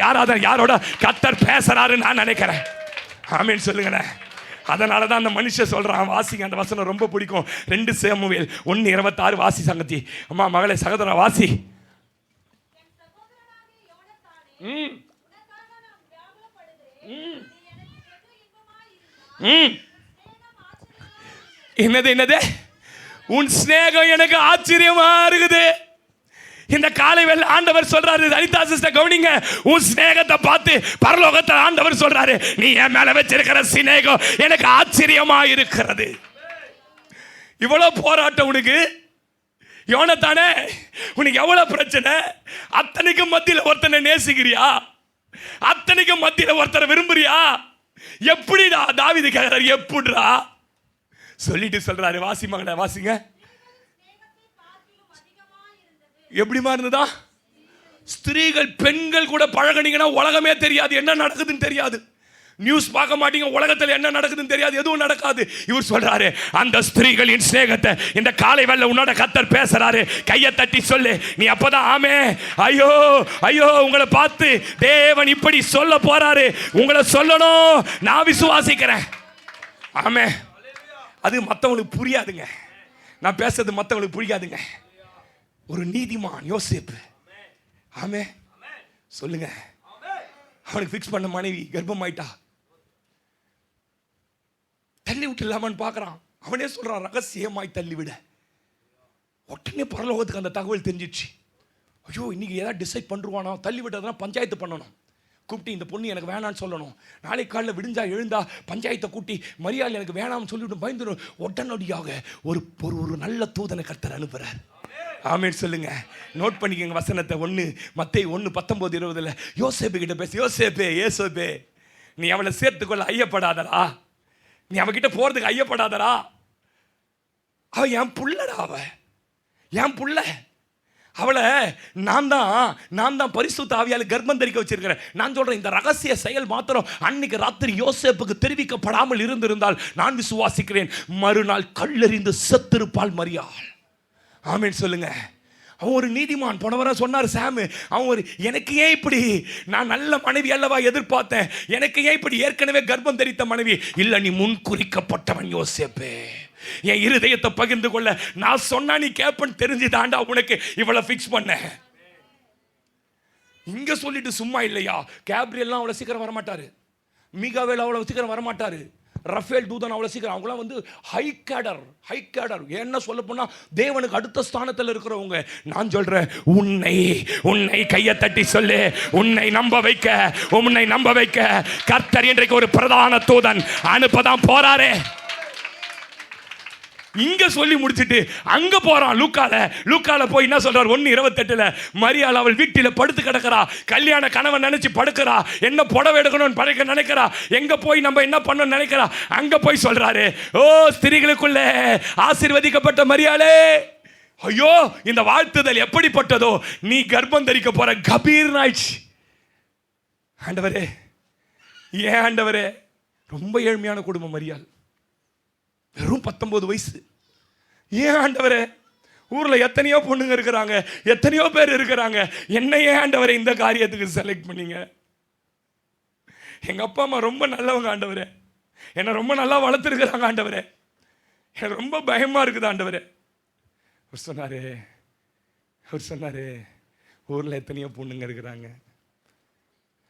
யாரோட கர்த்தர் பேசுறாரு நான் நினைக்கிறேன். ஆமீன் சொல்லுங்க. அதனால தான் அந்த மனுஷன் சொல்றான், வாசிங்க அந்த வசனம் ரொம்ப பிடிக்கும். 2 சாமுவேல் 1:26 வாசி சங்கத்தி. அம்மா மகளே சகோதர வாசி. என்னது உன் சிநேகம் எனக்கு ஆச்சரியமா இருக்குது. இந்த காலை வேளை ஆண்டவர் சொல்றாரு, அனிதா சிஸ்டர் கவனிங்க, உன் சிநேகத்தை பார்த்து பரலோகத்தில் ஆண்டவர் சொல்றாரு, நீ என் மேல வச்சிருக்கிற சிநேகம் எனக்கு ஆச்சரியமா இருக்கிறது. இவ்வளவு போராட்டம் உனக்கு யோனத்தானே, உனக்கு எவ்வளவு பிரச்சனை, அத்தனைக்கும் மத்தியில் ஒருத்தனை நேசிக்கிறியா? அத்தனைக்கும் மத்தியில் ஒருத்தரை விரும்புறியா? எப்படிடா? தாவீது கேட்கிறாரு, எப்படிடா சொல்லிட்டு சொல்றாரு, வாசி மகனை வாசிங்க. எப்படிமா இருந்ததா? ஸ்திரீகள் பெண்கள் கூட பழகினீங்கன்னா உலகமே தெரியாது, என்ன நடக்குதுன்னு தெரியாது. நியூஸ் பார்க்க மாட்டீங்க, உலகத்தில் என்ன நடக்குதுன்னு தெரியாது, எதுவும் நடக்காது. இவர் சொல்றாரு, அந்த ஸ்திரீகளின் சிநேகத்தை இந்த காலை வேளை உன்னோட கர்த்தர் பேசுறாரு. கையை தட்டி சொல்லு, நீ அப்பதான் ஆமே. ஐயோ உங்களை பார்த்து தேவன் இப்படி சொல்ல போறாரு, உங்களை சொல்லணும், நான் விசுவாசிக்கிறேன். ஆமே. அது மற்றவங்களுக்கு புரியாதுங்க, நான் பேசுறது மற்றவங்களுக்கு புரியாதுங்க. ஒரு நீதிமான் யோசேப்பு, ஆமே சொல்லுங்க, அவனுக்கு ஃபிக்ஸ் பண்ண மனைவி கர்ப்பமாயிட்டா, தள்ளி விட்டு இல்லாமன்னு பார்க்குறான். அவனே சொல்றான், ரகசியமாய் தள்ளிவிட. உடனே பரலோகத்துக்கு அந்த தகவல் தெரிஞ்சிச்சு. ஐயோ இன்னைக்கு ஏதாவது டிசைட் பண்ணுவானோ, தள்ளி விட்டதுனா பஞ்சாயத்து பண்ணணும், கூப்பிட்டு இந்த பொண்ணு எனக்கு வேணான்னு சொல்லணும். நாளைக்கு காலையில் விடிஞ்சா எழுந்தா பஞ்சாயத்தை கூட்டி மரியாதை எனக்கு வேணாம்னு சொல்லிவிட்டு பயந்துடும். உடனடியாக ஒரு நல்ல தூதனை கர்த்தர் அனுப்புறார். ஆமேன் சொல்லுங்க. நோட் பண்ணிக்கங்க வசனத்தை. மத்தேயு 1:19-20 யோசேப்பு கிட்ட பேச, யோசேப்பே நீ அவளை சேர்த்துக்கொள்ள ஐயப்படாதரா, நீ அவகிட்ட போறதுக்கு ஐயப்படாதரா. அவ என் புள்ளடா, அவ என் புள்ள. அவளை நான் தான் பரிசுத்த ஆவியால கர்ப்பம் தரிக்க வச்சிருக்கிறேன். நான் சொல்றேன், இந்த ரகசிய செயல் மாத்திரம் அன்னைக்கு ராத்திரி யோசேப்புக்கு தெரிவிக்கப்படாமல் இருந்திருந்தால் நான் விசுவாசிக்கிறேன் மறுநாள் கல்லெறிந்து செத்திருப்பாள் மரியாள். ஆமென் சொல்லுங்க. அவன் ஒரு நீதிமான். போனவர சொன்னார் சாமு, அவன் ஒரு எனக்கு ஏன் இப்படி, நான் நல்ல மனைவி அல்லவா எதிர்பார்த்தேன், எனக்கு ஏன் இப்படி ஏற்கனவே கர்ப்பம் தரித்த மனைவி? இல்லை, நீ முன்குறிக்கப்பட்டவன் யோசேப்பே. என் இருதயத்தை பகிர்ந்து கொள்ள நான் சொன்னா நீ கேப்பன்னு தெரிஞ்சுதாண்டா உனக்கு இவளை ஃபிக்ஸ் பண்ண. இங்க சொல்லிட்டு சும்மா இல்லையா? கேப்ரியெல்லாம் அவ்வளோ சீக்கிரம் வரமாட்டாரு, மீகாவேல் அவ்வளோ சீக்கிரம் வரமாட்டாரு, ரஃபேல் தூதன் அவ்வளோ சீக்கிரம். அவங்களாம் வந்து ஹை கேடர். என்ன சொல்ல போனா தேவனுக்கு அடுத்த ஸ்தானத்தில் இருக்கிறவங்க. நான் சொல்றேன், உன்னை கையை தட்டி சொல்லு, உன்னை நம்ப வைக்க கர்த்தர் இன்றைக்கு ஒரு பிரதான தூதன் அனுப்பதான் போறாரே. இங்க சொல்லி முடிச்சிட்டு அங்க போறான் லூக்கால போய் என்ன சொல்றார்? 1:28 மரியாள் அவள் வீட்டில படுத்து கிடக்கிறா, கல்யாண கணவன் நினைச்சு படுக்கிறா, என்ன புடவை எடுக்கணும்னு படைக்க நினைக்கிறா, எங்க போய் நம்ம என்ன பண்ணணும் நினைக்கிறா. அங்க போய் சொல்றாரு, ஓ ஸ்திரீகளுக்குள்ள ஆசீர்வதிக்கப்பட்ட மரியாளே, ஐயோ இந்த வாழ்த்துதல் எப்படிப்பட்டதோ, நீ கர்ப்பம் தரிக்க போற. கபீர் ஆயிடுச்சு. ஆண்டவரே, ஏன் ஆண்டவரே? ரொம்ப ஏழ்மையான குடும்பம் மரியாள், வெறும் 19 வயசு. ஏன் ஆண்டவரே? ஊர்ல எத்தனையோ பொண்ணுங்க இருக்கிறாங்க, எத்தனையோ பேர் இருக்கிறாங்க, என்ன ஏன் ஆண்டவரே இந்த காரியத்துக்கு செலக்ட் பண்ணீங்க? எங்க அப்பா அம்மா ரொம்ப நல்லவங்க ஆண்டவரே, என்னை ரொம்ப நல்லா வளர்த்துருக்கிறாங்க ஆண்டவரே, எனக்கு ரொம்ப பயமா இருக்குது ஆண்டவரே. அவர் சொன்னாரு, ஊர்ல எத்தனையோ பொண்ணுங்க இருக்கிறாங்க,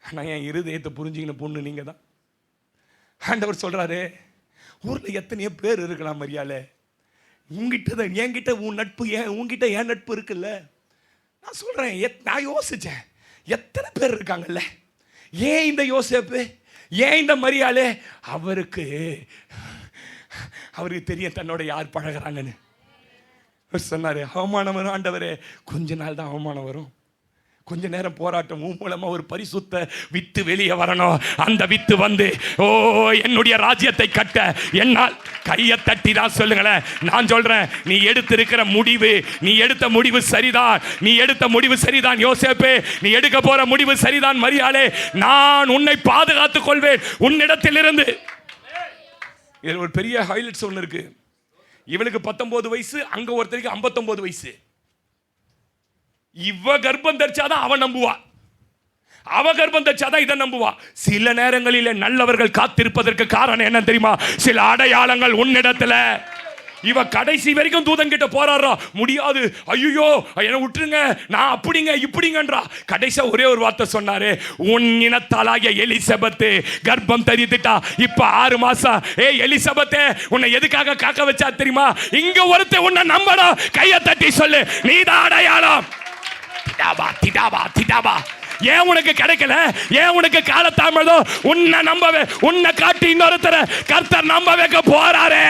ஆனா என் இருதயத்தை புரிஞ்சுக்கின பொண்ணு நீங்க தான். ஆண்டவர் சொல்றாரு, ஊர்ல எத்தனையோ பேர் இருக்கலாம் மரியாளே, என்கிட்ட உன் நட்பு, உன்கிட்ட என் நட்பு இருக்குல்ல. நான் சொல்றேன், நான் யோசிச்சேன், எத்தனை பேர் இருக்காங்கல்ல, ஏன் இந்த யோசேப்பு, ஏன் இந்த மரியாளே? அவருக்கு தெரியும் தன்னோட யார் பழகிறாங்கன்னு. சொன்னாரு, அவமானம் வரும் ஆண்டவரே, கொஞ்ச நாள் தான் அவமானம் வரும், கொஞ்ச நேரம் போராட்டம் மூலமா ஒரு பரிசுத்த வித்து வெளியே வரணும். அந்த வித்து வந்து ஓ என்னுடைய ராஜ்யத்தை கட்ட என்னால் கையை தட்டி தான் சொல்லுங்களேன். நான் சொல்றேன், நீ எடுத்த முடிவு சரிதான் யோசேப்பே, நீ எடுக்க போற முடிவு சரிதான் மரியாளே. நான் உன்னை பாதுகாத்துக் கொள்வேன் உன்னிடத்திலிருந்து. இதுல ஒரு பெரிய ஹைலைட்ஸ் ஒன்று இருக்கு. இவளுக்கு 19 வயசு, அங்க ஒருத்தருக்கு 59 வயசு. இவ கர்ப்பம் தரிச்சாதான் அவன் நம்புவா, அவ கர்ப்பம் தரிச்சாதான் இதை நம்புவா. சில நேரங்களில் நல்லவர்கள் காத்திருப்பதற்கு காரணம் என்ன தெரியுமா? சில அடையாளங்கள் உன்னிடத்துல. இவ கடைசி வரைக்கும் தூதன் கிட்ட போராடுறா, முடியாது, ஐயோ என்ன விட்டுருங்க, நான் அப்படிங்க இப்படிங்கன்றா. கடைசியா ஒரே ஒரு வார்த்தை சொன்னாரு, உன் இனத்தாலாகிய எலிசபெத்து கர்ப்பம் தரித்துட்டா, இப்ப 6 மாசம். எலிசபெத்தே, உன்னை எதுக்காக காக்க வச்சா தெரியுமா? இங்க ஒருத்தர் உன்னை நம்பணும், கையை தட்டி சொல்லு, நீதான் அடையாளம். ஏன் உனக்கு கிடைக்கல? ஏன் உனக்கு காலத்தாமதோ? உன்னை நம்பவே, உன்னை காட்டி இன்னொருத்தர கர்த்தர் நம்ப வைக்க போறாரே.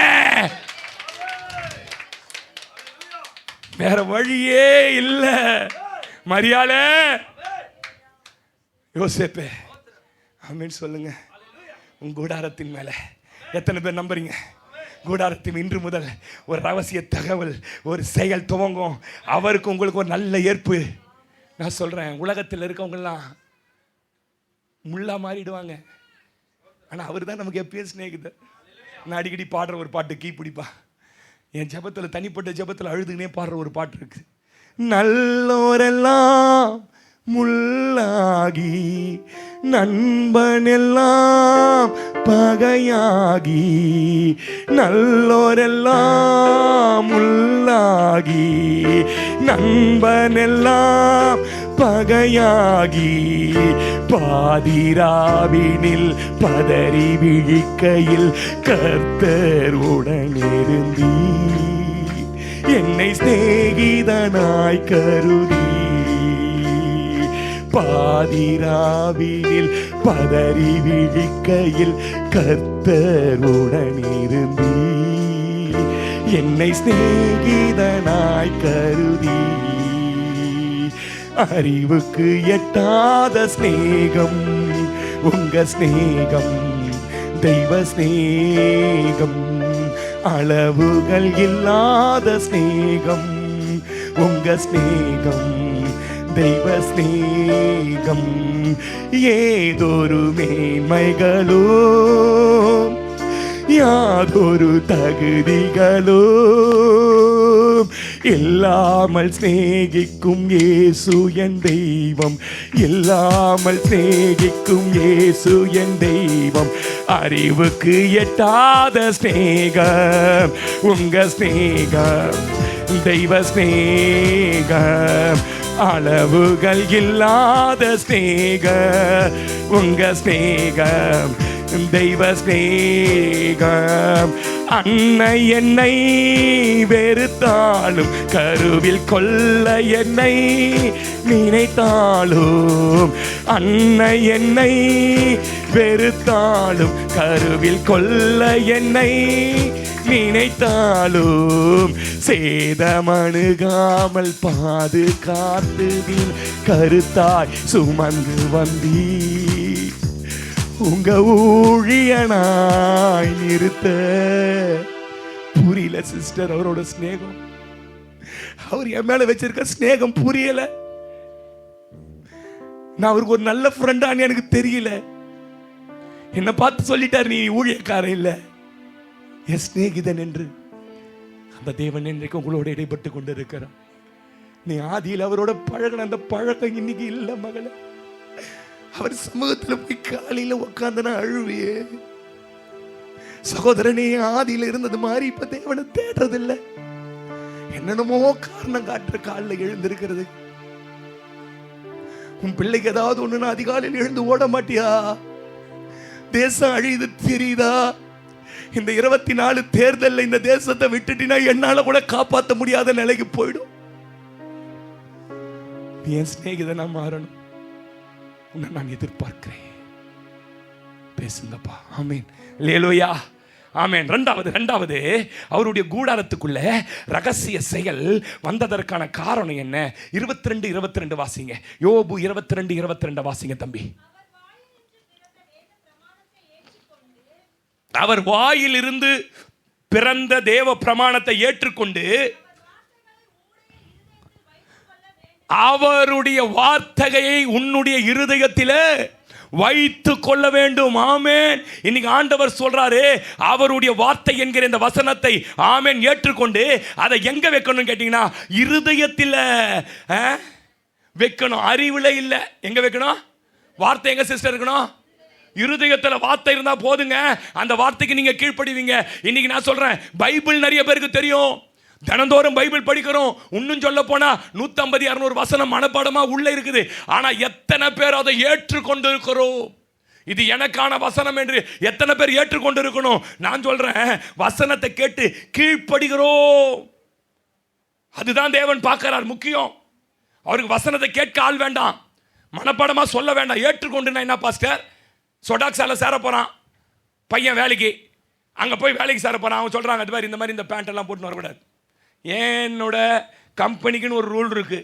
வேற வழியே இல்ல மரியாளே. யோசேப்பே, ஆமென் சொல்லுங்க. உன் கூடாரத்தின் மேல எத்தனை பேர் நம்புறீங்க? கூடாரத்தின் இன்று முதல் ஒரு ரகசிய தகவல், ஒரு செயல் துவங்கும். அவருக்கு உங்களுக்கு ஒரு நல்ல ஏற்பு. நான் சொல்றேன், உலகத்தில் இருக்கவங்கெல்லாம் முள்ளா மாறிடுவாங்க, ஆனா அவர் தான் நமக்கு எப்பயும் சிநேகிதர். நான் அடிக்கடி பாடுற ஒரு பாட்டு, கீ பிடிப்பா, என் ஜபத்தில், தனிப்பட்ட ஜபத்தில் அழுதுனே பாடுற ஒரு பாட்டு இருக்கு. நல்லோரெல்லாம் முள்ளாகி, நண்பனெல்லாம் பகையாகி, நல்லோரெல்லாம் முள்ளாகி, நண்பனெல்லாம் பகையாகி, பாதிராவினில் பதறி விழிக்கையில் கர்த்தர் உடனிருந்தீ, என்னை சிநேகிதனாய் கருதி, பாதிராவினில் பதறி விழிக்கையில் கர்த்தர் உடனிருந்தீ, என்னை சிநேகிதனாய் கருதி. அறிவுக்கு எட்டாத ஸ்நேகம் உங்க ஸ்நேகம், தெய்வ ஸ்நேகம். அளவுகள் இல்லாத ஸ்நேகம் உங்க ஸ்நேகம், தெய்வ ஸ்நேகம். ஏதொரு மேன்மைகளோ யாதொரு தகுதிகளோ இல்லாமல் சிநேகிக்கும் இயேசு என் தெய்வம், இல்லாமல் சிநேகிக்கும் இயேசு என் தெய்வம். அறிவுக்கு எட்டாத ஸ்நேகம் உங்க ஸ்நேகம், தெய்வ ஸ்நேகம். அளவுகள் இல்லாத ஸ்நேகம் உங்க ஸ்நேகம், தெய்வ ஸ்நேகம். அன்னை என்னை வெறுத்தாலும் கருவில் கொள்ள என்னை நினைத்தாலும், அன்னை என்னை வெறுத்தாலும் கருவில் கொள்ள என்னை நினைத்தாலும், சேதமணுகாமல் பாதுகாத்துவின் கருத்தாய் சுமந்து வந்தீ. உங்க ஊழியனாய் நிறுத்த புரியல சிஸ்டர். அவரோட ஸ்நேகம், அவர் என் மேல வச்சிருக்க ஸ்நேகம் புரியல. நான் அவருக்கு ஒரு நல்ல ஃப்ரெண்டான்னு எனக்கு தெரியல. என்ன பார்த்து சொல்லிட்டார், நீ ஊழியக்காரன் இல்ல, என் சிநேகிதன் என்று. அந்த தேவன் இன்றைக்கு உங்களோட இடைப்பட்டு கொண்டு இருக்கிறார். நீ ஆதியில் அவரோட பழகின அந்த பழக்கம் இன்னைக்கு இல்ல மகளே. அவர் சமூகத்தில் போய் காலையில உட்கார்ந்தனா அழுவியே. சகோதரனே, ஆதியில இருந்தது மாதிரி இப்ப தேவனை தேடுறது இல்ல. என்னென்னமோ காரணம் காட்டுற காலில் எழுந்திருக்கிறது. உன் பிள்ளைக்கு ஏதாவது ஒண்ணுன்னா அதிகாலையில் எழுந்து ஓட மாட்டியா? தேசம் அழியுது தெரியுதா? இந்த 24 தேர்தல்ல இந்த தேசத்தை விட்டுட்டினா என்னால கூட காப்பாற்ற முடியாத நிலைக்கு போயிடும். நீ என் சிநேகிதனா மாறணும், உன்னை நான் எதிர்பார்க்கிறேன். பேசுங்கப்பா. ஆமேன், அல்லேலூயா, ஆமேன். ரெண்டாவது அவருடைய கூடாரத்துக்குள்ள ரகசிய செயல் வந்ததற்கான காரணம் என்ன? 22 வாசிங்க. யோபு 22 வாசிங்க தம்பி. அவர் வாயிலிருந்து பிறந்த தேவ பிரமாணத்தை ஏற்றுக்கொண்டு அவருடைய வார்த்தையை உன்னுடைய இருதயத்திலே வைத்து கொள்ள வேண்டும். ஆமேன். இன்னைக்கு ஆண்டவர் சொல்றாரு, அவருடைய வார்த்தை என்கிற இந்த வசனத்தை ஆமேன் ஏற்றுக்கொண்டு அதை எங்க வைக்கணும் கேட்டீங்கன்னா, இருதயத்தில் வைக்கணும், அறிவுல இல்ல. எங்க வைக்கணும்? வார்த்தை எங்க சிஸ்டர் இருக்கணும்? இருதயத்தில் வார்த்தை இருந்தா போதுங்க. அந்த வார்த்தைக்கு நீங்க கீழ்ப்படிவீங்க. இன்னைக்கு நான் சொல்றேன், பைபிள் நிறைய பேருக்கு தெரியும், தினந்தோறும் பைபிள் படிக்கிறோம். இன்னும் சொல்ல போனா 150-200 வசனம் மனப்பாடமா உள்ள இருக்குது. ஆனா எத்தனை பேர் அதை ஏற்றுக்கொண்டு இருக்கிறோம்? இது எனக்கான வசனம் என்று எத்தனை பேர் ஏற்றுக்கொண்டு இருக்கணும்? நான் சொல்றேன், வசனத்தை கேட்டு கீழ்ப்படுகிறோம். அதுதான் தேவன் பார்க்கிறார் முக்கியம். அவருக்கு வசனத்தை கேட்க ஆள் வேண்டாம், மனப்பாடமா சொல்ல வேண்டாம். ஏற்றுக்கொண்டு என்ன பாஸ்டர், சொடாக்ஸால சேர போறான் பையன் வேலைக்கு, அங்க போய் வேலைக்கு சேர போறான். அவன் சொல்றாங்க, அது மாதிரி இந்த பேண்ட் எல்லாம் போட்டு வரக்கூடாது. என்னோட கம்பெனிக்குன்னு ஒரு ரூல் இருக்கு.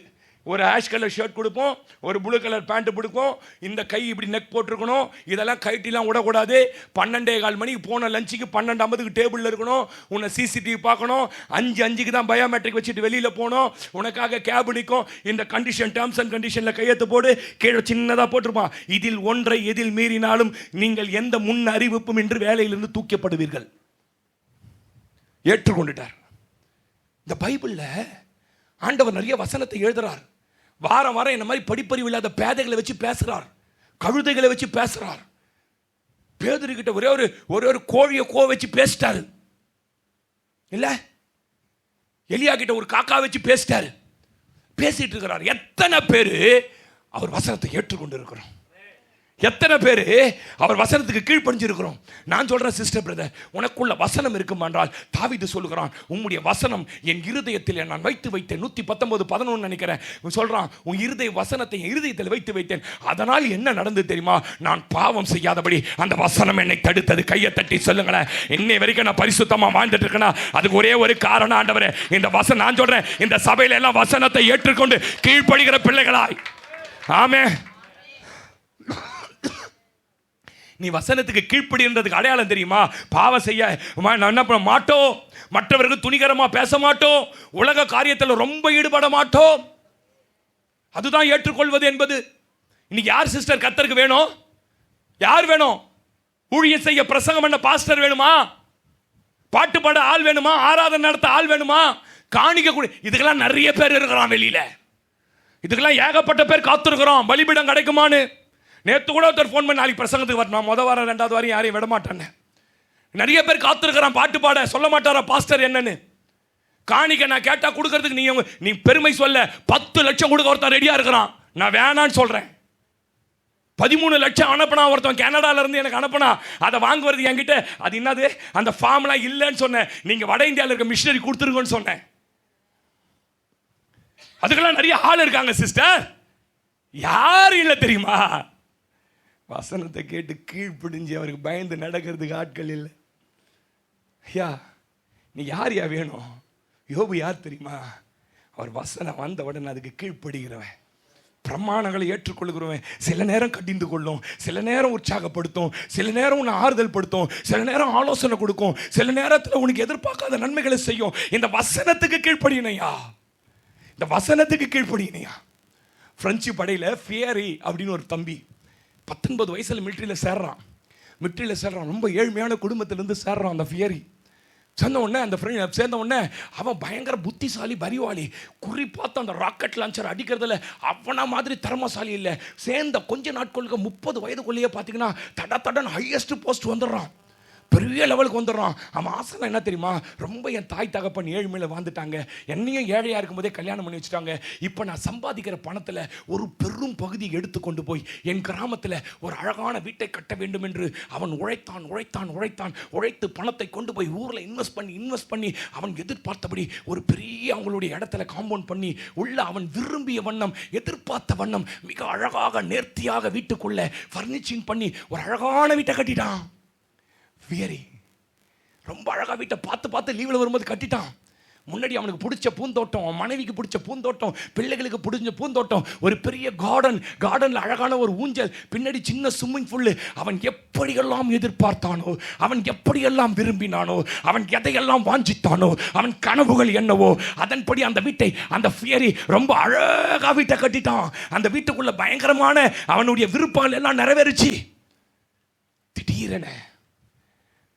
ஒரு ஆஷ் கலர் ஷர்ட் கொடுப்போம், ஒரு ப்ளூ கலர் பேண்ட் கொடுப்போம், இந்த கை இப்படி நெக் போட்டிருக்கணும், இதெல்லாம் கைட்டிலாம் விடக்கூடாது. 12:15 மணிக்கு போன லஞ்சுக்கு 12:50 டேபிளில் இருக்கணும். உன்னை சிசிடிவி பார்க்கணும். 5:05 தான் பயோமெட்ரிக் வச்சுட்டு வெளியில் போகணும். உனக்காக கேப் நிற்கும். இந்த கண்டிஷன், டேர்ம்ஸ் அண்ட் கண்டிஷனில் கையெழுத்து போடு. கீழே சின்னதாக போட்டிருப்பான், இதில் ஒன்றை எதில் மீறினாலும் நீங்கள் எந்த முன் அறிவிப்பும் என்று வேலையிலிருந்து தூக்கப்படுவீர்கள். ஏற்றுக்கொண்டுட்டார். இந்த பைபிளில் ஆண்டவர் நிறைய வசனத்தை எழுதுறார். வாரம் வாரம் இந்த மாதிரி படிப்பறிவு இல்லாத பேதைகளை வச்சு பேசுறார், கழுதைகளை வச்சு பேசுறார். பேதுருக்கிட்ட ஒரே ஒரு கோழியை வச்சு பேசிட்டாரு இல்ல, எலியா கிட்ட ஒரு காக்கா வச்சு பேசிட்டாரு. பேசிட்டு இருக்கிறார். எத்தனை பேரு அவர் வசனத்தை ஏற்றுக்கொண்டு இருக்கிறோம்? எத்தனை பேர் அவர் வசனத்துக்கு கீழ்ப்படிஞ்சிருக்கிறோம்? நான் சொல்றேன் சிஸ்டர் பிரதர், உனக்குள்ள வசனம் இருக்குமானால் தாவீது சொல்லுகிறான், உம்முடைய வசனம் என் இருதயத்தில் நான் வைத்து வைத்தேன். 119:11 நினைக்கிறேன் சொல்றான், உன் இருதய வசனத்தை என் இருதயத்தில் வைத்து வைத்தேன். அதனால் என்ன நடந்து தெரியுமா? நான் பாவம் செய்யாதபடி அந்த வசனம் என்னை தடுத்தது. கையை தட்டி சொல்லுங்களேன். இன்னை வரைக்கும் நான் பரிசுத்தமா வாழ்ந்துட்டு இருக்கேனா? அதுக்கு ஒரே ஒரு காரணம், ஆண்டவரே இந்த வசனம். நான் சொல்றேன், இந்த சபையில எல்லாம் வசனத்தை ஏற்றுக்கொண்டு கீழ்ப்படுகிற பிள்ளைகளாய். ஆமென். நீ வசனத்துக்கு கீழ்ப்படின்றதுக்கு அடையாளம் தெரியுமா? பாவம் செய்ய என்ன பண்ண மாட்டோம், மற்றவர்கள் துணிகரமா பேச மாட்டோம், உலக காரியத்தில் ரொம்ப ஈடுபட மாட்டோம். அதுதான் ஏற்றுக்கொள்வது என்பது. இன்னைக்கு யார் சிஸ்டர் கர்த்தருக்கு வேணும்? யார் வேணும்? ஊழியம் செய்ய பிரசங்கம் பண்ண பாஸ்டர் வேணுமா? பாட்டு பாட ஆள் வேணுமா? ஆராதனை நடத்த ஆள் வேணுமா? காணிக்க கூட இதுக்கெல்லாம் நிறைய பேர் இருக்கிறான் வெளியில. இதுக்கெல்லாம் ஏகப்பட்ட பேர் காத்திருக்கிறோம் பலிபீடம் கிடைக்குமான்னு. நேற்று கூட ஒருத்தர் ஃபோன் பண்ணி நாளைக்கு பிரசங்கத்துக்கு வரணும், முதல் வாரம் 2வது வாரம் யாரையும் விட மாட்டானே. நிறைய பேர் காத்திருக்கிறான் பாட்டு பாட. சொல்ல மாட்டாரா பாஸ்டர் என்னன்னு? காணிக்க நான் கேட்டா கொடுக்கறதுக்கு நீ பெருமை சொல்ல 10 லட்சம் கொடுக்க ஒருத்தன் ரெடியா இருக்கிறான். நான் வேணான்னு சொல்றேன். 13 லட்சம் அனுப்பினா ஒருத்தன் கனடால இருந்து எனக்கு அனுப்பினா, அதை வாங்குவது என்கிட்ட அது என்னது அந்த ஃபார்ம்லாம் இல்லைன்னு சொன்னேன். நீங்க வட இந்தியாவில் இருக்க மிஷினரி கொடுத்துருங்கன்னு சொன்னேன். அதுக்கெல்லாம் நிறைய ஆள் இருக்காங்க சிஸ்டர். யாரும் இல்லை தெரியுமா? வசனத்தை கேட்டு கீழ்ப்பிடிஞ்சு அவருக்கு பயந்து நடக்கிறதுக்கு ஆட்கள் இல்லை. ஐயா நீ யார் யா வேணும்? யோபு யார் தெரியுமா? அவர் வசனம் வந்த உடனே அதுக்கு கீழ்ப்படுகிறவன், பிரமாணங்களை ஏற்றுக்கொள்கிறவன். சில நேரம் கடிந்து கொள்ளும், சில நேரம் உற்சாகப்படுத்தும், சில நேரம் உன்னை ஆறுதல் படுத்தும், சில நேரம் ஆலோசனை கொடுக்கும், சில நேரத்தில் உனக்கு எதிர்பார்க்காத நன்மைகளை செய்யும். இந்த வசனத்துக்கு கீழ்ப்படியனையா, இந்த வசனத்துக்கு கீழ்ப்படியனையா. பிரெஞ்சு படையில் ஃபியரி அப்படின்னு ஒரு தம்பி 19 வயசில் மிலிட்ரியில் சேர்றான். ரொம்ப ஏழ்மையான குடும்பத்திலேருந்து சேர்றான். அந்த ஃபியரி சேர்ந்த உடனே அந்த ஃப்ரெண்ட் சேர்ந்த உடனே அவன் பயங்கர புத்திசாலி, பரிவாளி. குறி பார்த்து அந்த ராக்கெட் லான்ச்சர் அடிக்கிறதுல அவனா மாதிரி திறமசாலி இல்லை. சேர்ந்த கொஞ்ச நாட்களுக்கு 30 வயதுக்குள்ளேயே பார்த்தீங்கன்னா தடன் ஹையஸ்ட் போஸ்ட் வந்துடுறான், பெரிய லெவலுக்கு வந்துடுறான். அவன் ஆசை என்ன தெரியுமா? ரொம்ப என் தாய் தகப்பன் ஏழ்மையில் வாழ்ந்துட்டாங்க, என்னையும் ஏழையாக இருக்கும்போதே கல்யாணம் பண்ணி வச்சுட்டாங்க. இப்போ நான் சம்பாதிக்கிற பணத்தில் ஒரு பெரும் பகுதி எடுத்துக்கொண்டு போய் என் கிராமத்தில் ஒரு அழகான வீட்டை கட்ட வேண்டும் என்று அவன் உழைத்து பணத்தை கொண்டு போய் ஊரில் இன்வெஸ்ட் பண்ணி அவன் எதிர்பார்த்தபடி ஒரு பெரிய அவங்களுடைய இடத்துல காம்பவுண்ட் பண்ணி உள்ள அவன் விரும்பிய வண்ணம், எதிர்பார்த்த வண்ணம் மிக அழகாக நேர்த்தியாக வீட்டுக்குள்ள ஃபர்னிச்சிங் பண்ணி ஒரு அழகான வீட்டை கட்டிட்டான். ஃபியரி ரொம்ப அழகாக வீட்டை பார்த்து லீவில் வரும்போது கட்டிட்டான். முன்னாடி அவனுக்கு பிடிச்ச பூந்தோட்டம், அவன் மனைவிக்கு பிடிச்ச பூந்தோட்டம், பிள்ளைகளுக்கு பிடிச்ச பூந்தோட்டம், ஒரு பெரிய கார்டனில் அழகான ஒரு ஊஞ்சல், பின்னாடி சின்ன ஸ்விம்மிங் பூல். அவன் எப்படியெல்லாம் எதிர்பார்த்தானோ, அவன் எப்படியெல்லாம் விரும்பினானோ, அவன் எதையெல்லாம் வாஞ்சித்தானோ, அவன் கனவுகள் என்னவோ அதன்படி அந்த வீட்டை, அந்த ஃபியரி ரொம்ப அழகாக வீட்டை கட்டிட்டான். அந்த வீட்டுக்குள்ள பயங்கரமான அவனுடைய விருப்பங்கள் எல்லாம் நிறைவேறுச்சு. திடீரென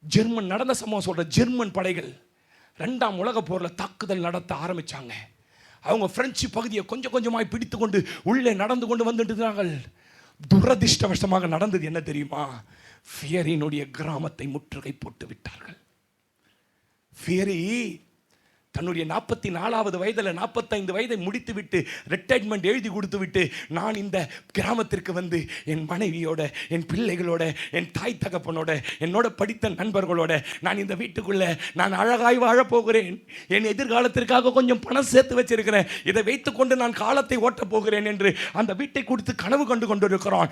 ஜெர்மன் நடந்த சம்பவம் சொல்ற, ஜெர்மன் படைகள் 2ஆம் உலக போரில் தாக்குதல் நடத்த ஆரம்பிச்சாங்க. அவங்க பிரெஞ்சு பகுதியை கொஞ்சமாய் பிடித்து கொண்டு உள்ளே நடந்து கொண்டு வந்துட்டு. துரதிர்ஷ்டவசமாக நடந்தது என்ன தெரியுமா? ஃபியரினுடைய கிராமத்தை முற்றுகை போட்டு விட்டார்கள். ஃபியரி தன்னுடைய 44வது வயதில் 45 வயதை முடித்து விட்டு ரிட்டையர்மெண்ட் எழுதி கொடுத்து விட்டு, நான் இந்த கிராமத்திற்கு வந்து என் மனைவியோட, என் பிள்ளைகளோட, என் தாய் தகப்பனோட, என்னோட படித்த நண்பர்களோட நான் இந்த வீட்டுக்குள்ள நான் அழகாய் வாழப்போகிறேன், என் எதிர்காலத்திற்காக கொஞ்சம் பணம் சேர்த்து வச்சிருக்கிறேன், இதை வைத்துக்கொண்டு நான் காலத்தை ஓட்டப் போகிறேன் என்று அந்த வீட்டை கொடுத்து கனவு கண்டு கொண்டிருக்கிறான்.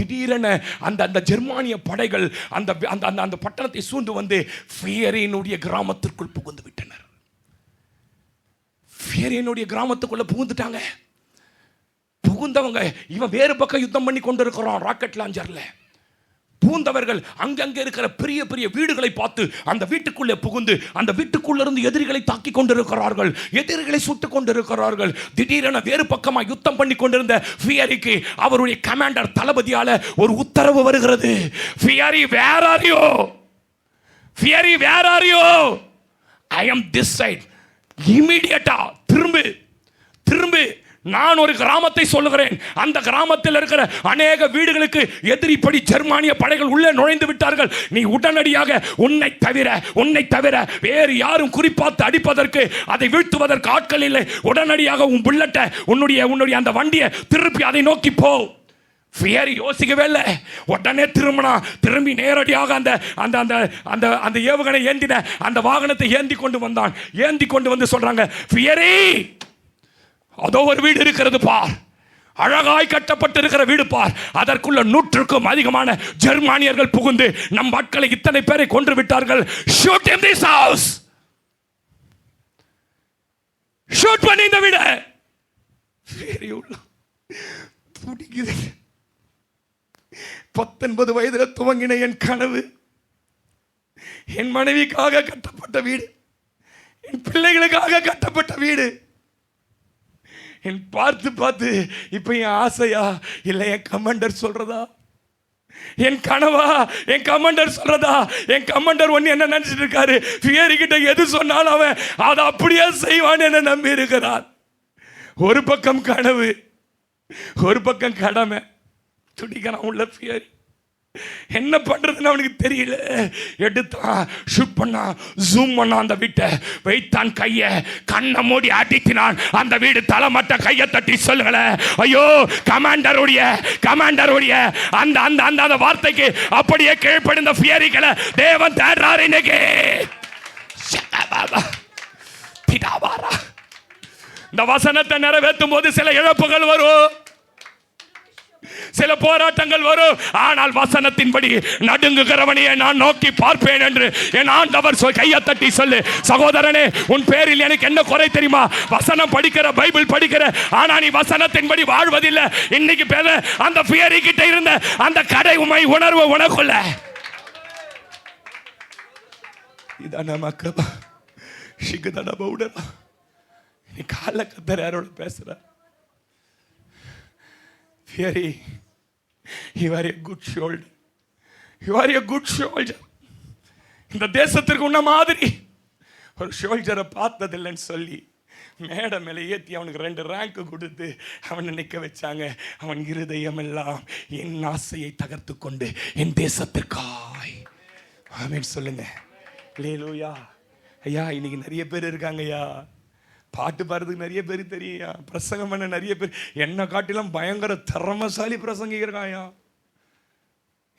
திடீரென அந்த ஜெர்மானிய படைகள் அந்த பட்டணத்தை சூழ்ந்து வந்து ஃபியரினுடைய கிராமத்திற்குள் புகுந்து விட்டனர். ஃபியரினுடைய கிராமத்துக்குள்ள புகுந்துட்டாங்க. புகுந்தவங்க இவன் வேறு பக்கம் யுத்தம் பண்ணி கொண்டு இருக்கிறான். ராக்கெட் லாஞ்சர்ல பூந்தவர்கள் அங்கங்க இருக்கிற பெரிய பெரிய வீடுகளை பார்த்து அந்த வீட்டுக்குள்ளே புகுந்து அந்த வீட்டுக்குள்ள இருந்து எதிரிகளை தாக்கி கொண்டிருக்கிறார்கள், எதிரிகளை சுட்டுக் கொண்டிருக்கிறார்கள். திடீரென வேறு பக்கமா யுத்தம் பண்ணி கொண்டிருந்த ஃபியரிக்கு அவருடைய கமாண்டர் தளபதியால ஒரு உத்தரவு வருகிறது. Fairy where are you? Fairy where are you? I am this side. இமிடியேட்டா திரும்பு. நான் ஒரு கிராமத்தை சொல்லுகிறேன். அந்த கிராமத்தில் இருக்கிற அநேக வீடுகளுக்கு எதிரிப்படி ஜெர்மானிய படைகள் உள்ளே நுழைந்து விட்டார்கள். நீ உடனடியாக உன்னை தவிர வேறு யாரும் குறிப்பாத்து அடிப்பதற்கு, அதை வீழ்த்துவதற்கு ஆட்கள் இல்லை. உடனடியாக உன் புல்லட்டை, உன்னுடைய அந்த வண்டியை திருப்பி அதை நோக்கி போ. ஃபியரி யோசிக்கவே இல்லை. உடனே திரும்பி நேரடியாக அந்த ஏவுகணை ஏந்தின அந்த வாகனத்தை ஏந்தி கொண்டு வந்து சொல்றாங்க, ஃபியரி அதோ ஒரு வீடு இருக்கிறது பார், அழகாய் கட்டப்பட்டிருக்கிற வீடு பார். அதற்குள்ள 100க்கும் அதிகமான ஜெர்மானியர்கள் புகுந்து நம் ஆட்களை இத்தனை பேரை கொன்று விட்டார்கள். Shoot in this house. Shoot பண்ணி இந்த வீடு. துடிக்குது. 19 வயதில் துவங்கின என் கனவு, என் மனைவிக்காக கட்டப்பட்ட வீடு, என் பிள்ளைகளுக்காக கட்டப்பட்ட வீடு, என் பார்த்து பார்த்து இப்ப என் ஆசையா இல்லை என் கமாண்டர் சொல்றதா, என் கனவா என் கமாண்டர் சொல்றதா? என் கமாண்டர் ஒன்னு என்ன நினைச்சிட்டு இருக்காரு, பியரி கிட்ட எது சொன்னாலும் அவன் அதை அப்படியே செய்வான் என்ன நம்பி இருக்கிறார். ஒரு பக்கம் கனவு, ஒரு பக்கம் கடமை. துடிக்கிறான் உள்ள பியரி. என்ன பண்றதுன்னு அவனுக்கு தெரியல. எடுத்தான், ஷூட் பண்ணா, ஜூம் பண்ணா, அந்த வீட்டை வைத்தான், கைய கண்ணை மூடி அடித்தினான். அந்த வீடு தலைமட்ட கையை தட்டி சொல்லுங்களேன், ஐயோ கமாண்டருடைய அந்த அந்த அந்த அந்த வார்த்தைக்கு அப்படியே கீழ்ப்படிந்த பியரிகளை தேவன் தேடுறாரு இன்னைக்கு. இந்த வசனத்தை நிறைவேற்றும் போது சில இழப்புகள் வரும், சில போராட்டங்கள் வரும். ஆனால் வசனத்தின்படி நடுங்குகிறவனையே நான் நோக்கி பார்ப்பேன் என்று என் ஆண்டவர் கையை தட்டி சொல்லு. சகோதரனே, உன் பேரில் எனக்கு என்ன குறை தெரியுமா? வசனம் படிக்கிற, பைபிள் படிக்கிற, ஆனா நீ வசனத்தின்படி வாழ்வதில்லை. இன்னைக்கு பேர அந்த பியரி கிட்ட இருந்த அந்த கடை உமை உணர்வு உனக்குள்ள இதான மக்களா சிகதட பவுடரா. நீ கால கத்தர யாரோட பேசுற? Fieri, you are a good soldier. You are a good soldier. இந்த தேசத்திற்கு உன்ன மாதிரி ஒரு சோல்ஜரை பார்த்ததில்லைன்னு சொல்லி மேடை மேலே ஏற்றி அவனுக்கு 2 ரேங்க் கொடுத்து அவனை நிற்க வச்சாங்க. அவன் இருதயம் எல்லாம் என் ஆசையை தகர்த்து கொண்டு என் தேசத்திற்காய் ஆமென் சொல்லுங்க. அல்லேலூயா. ஐயா, இன்னைக்கு நிறைய பேர் இருக்காங்க ஐயா, பாட்டு பாடுறதுக்கு நிறைய பேர் தெரியும், பிரசங்கம் பண்ண நிறைய பேர், என்ன காட்டிலும் பயங்கர திறமசாலி பிரசங்கிக்கிறாயா.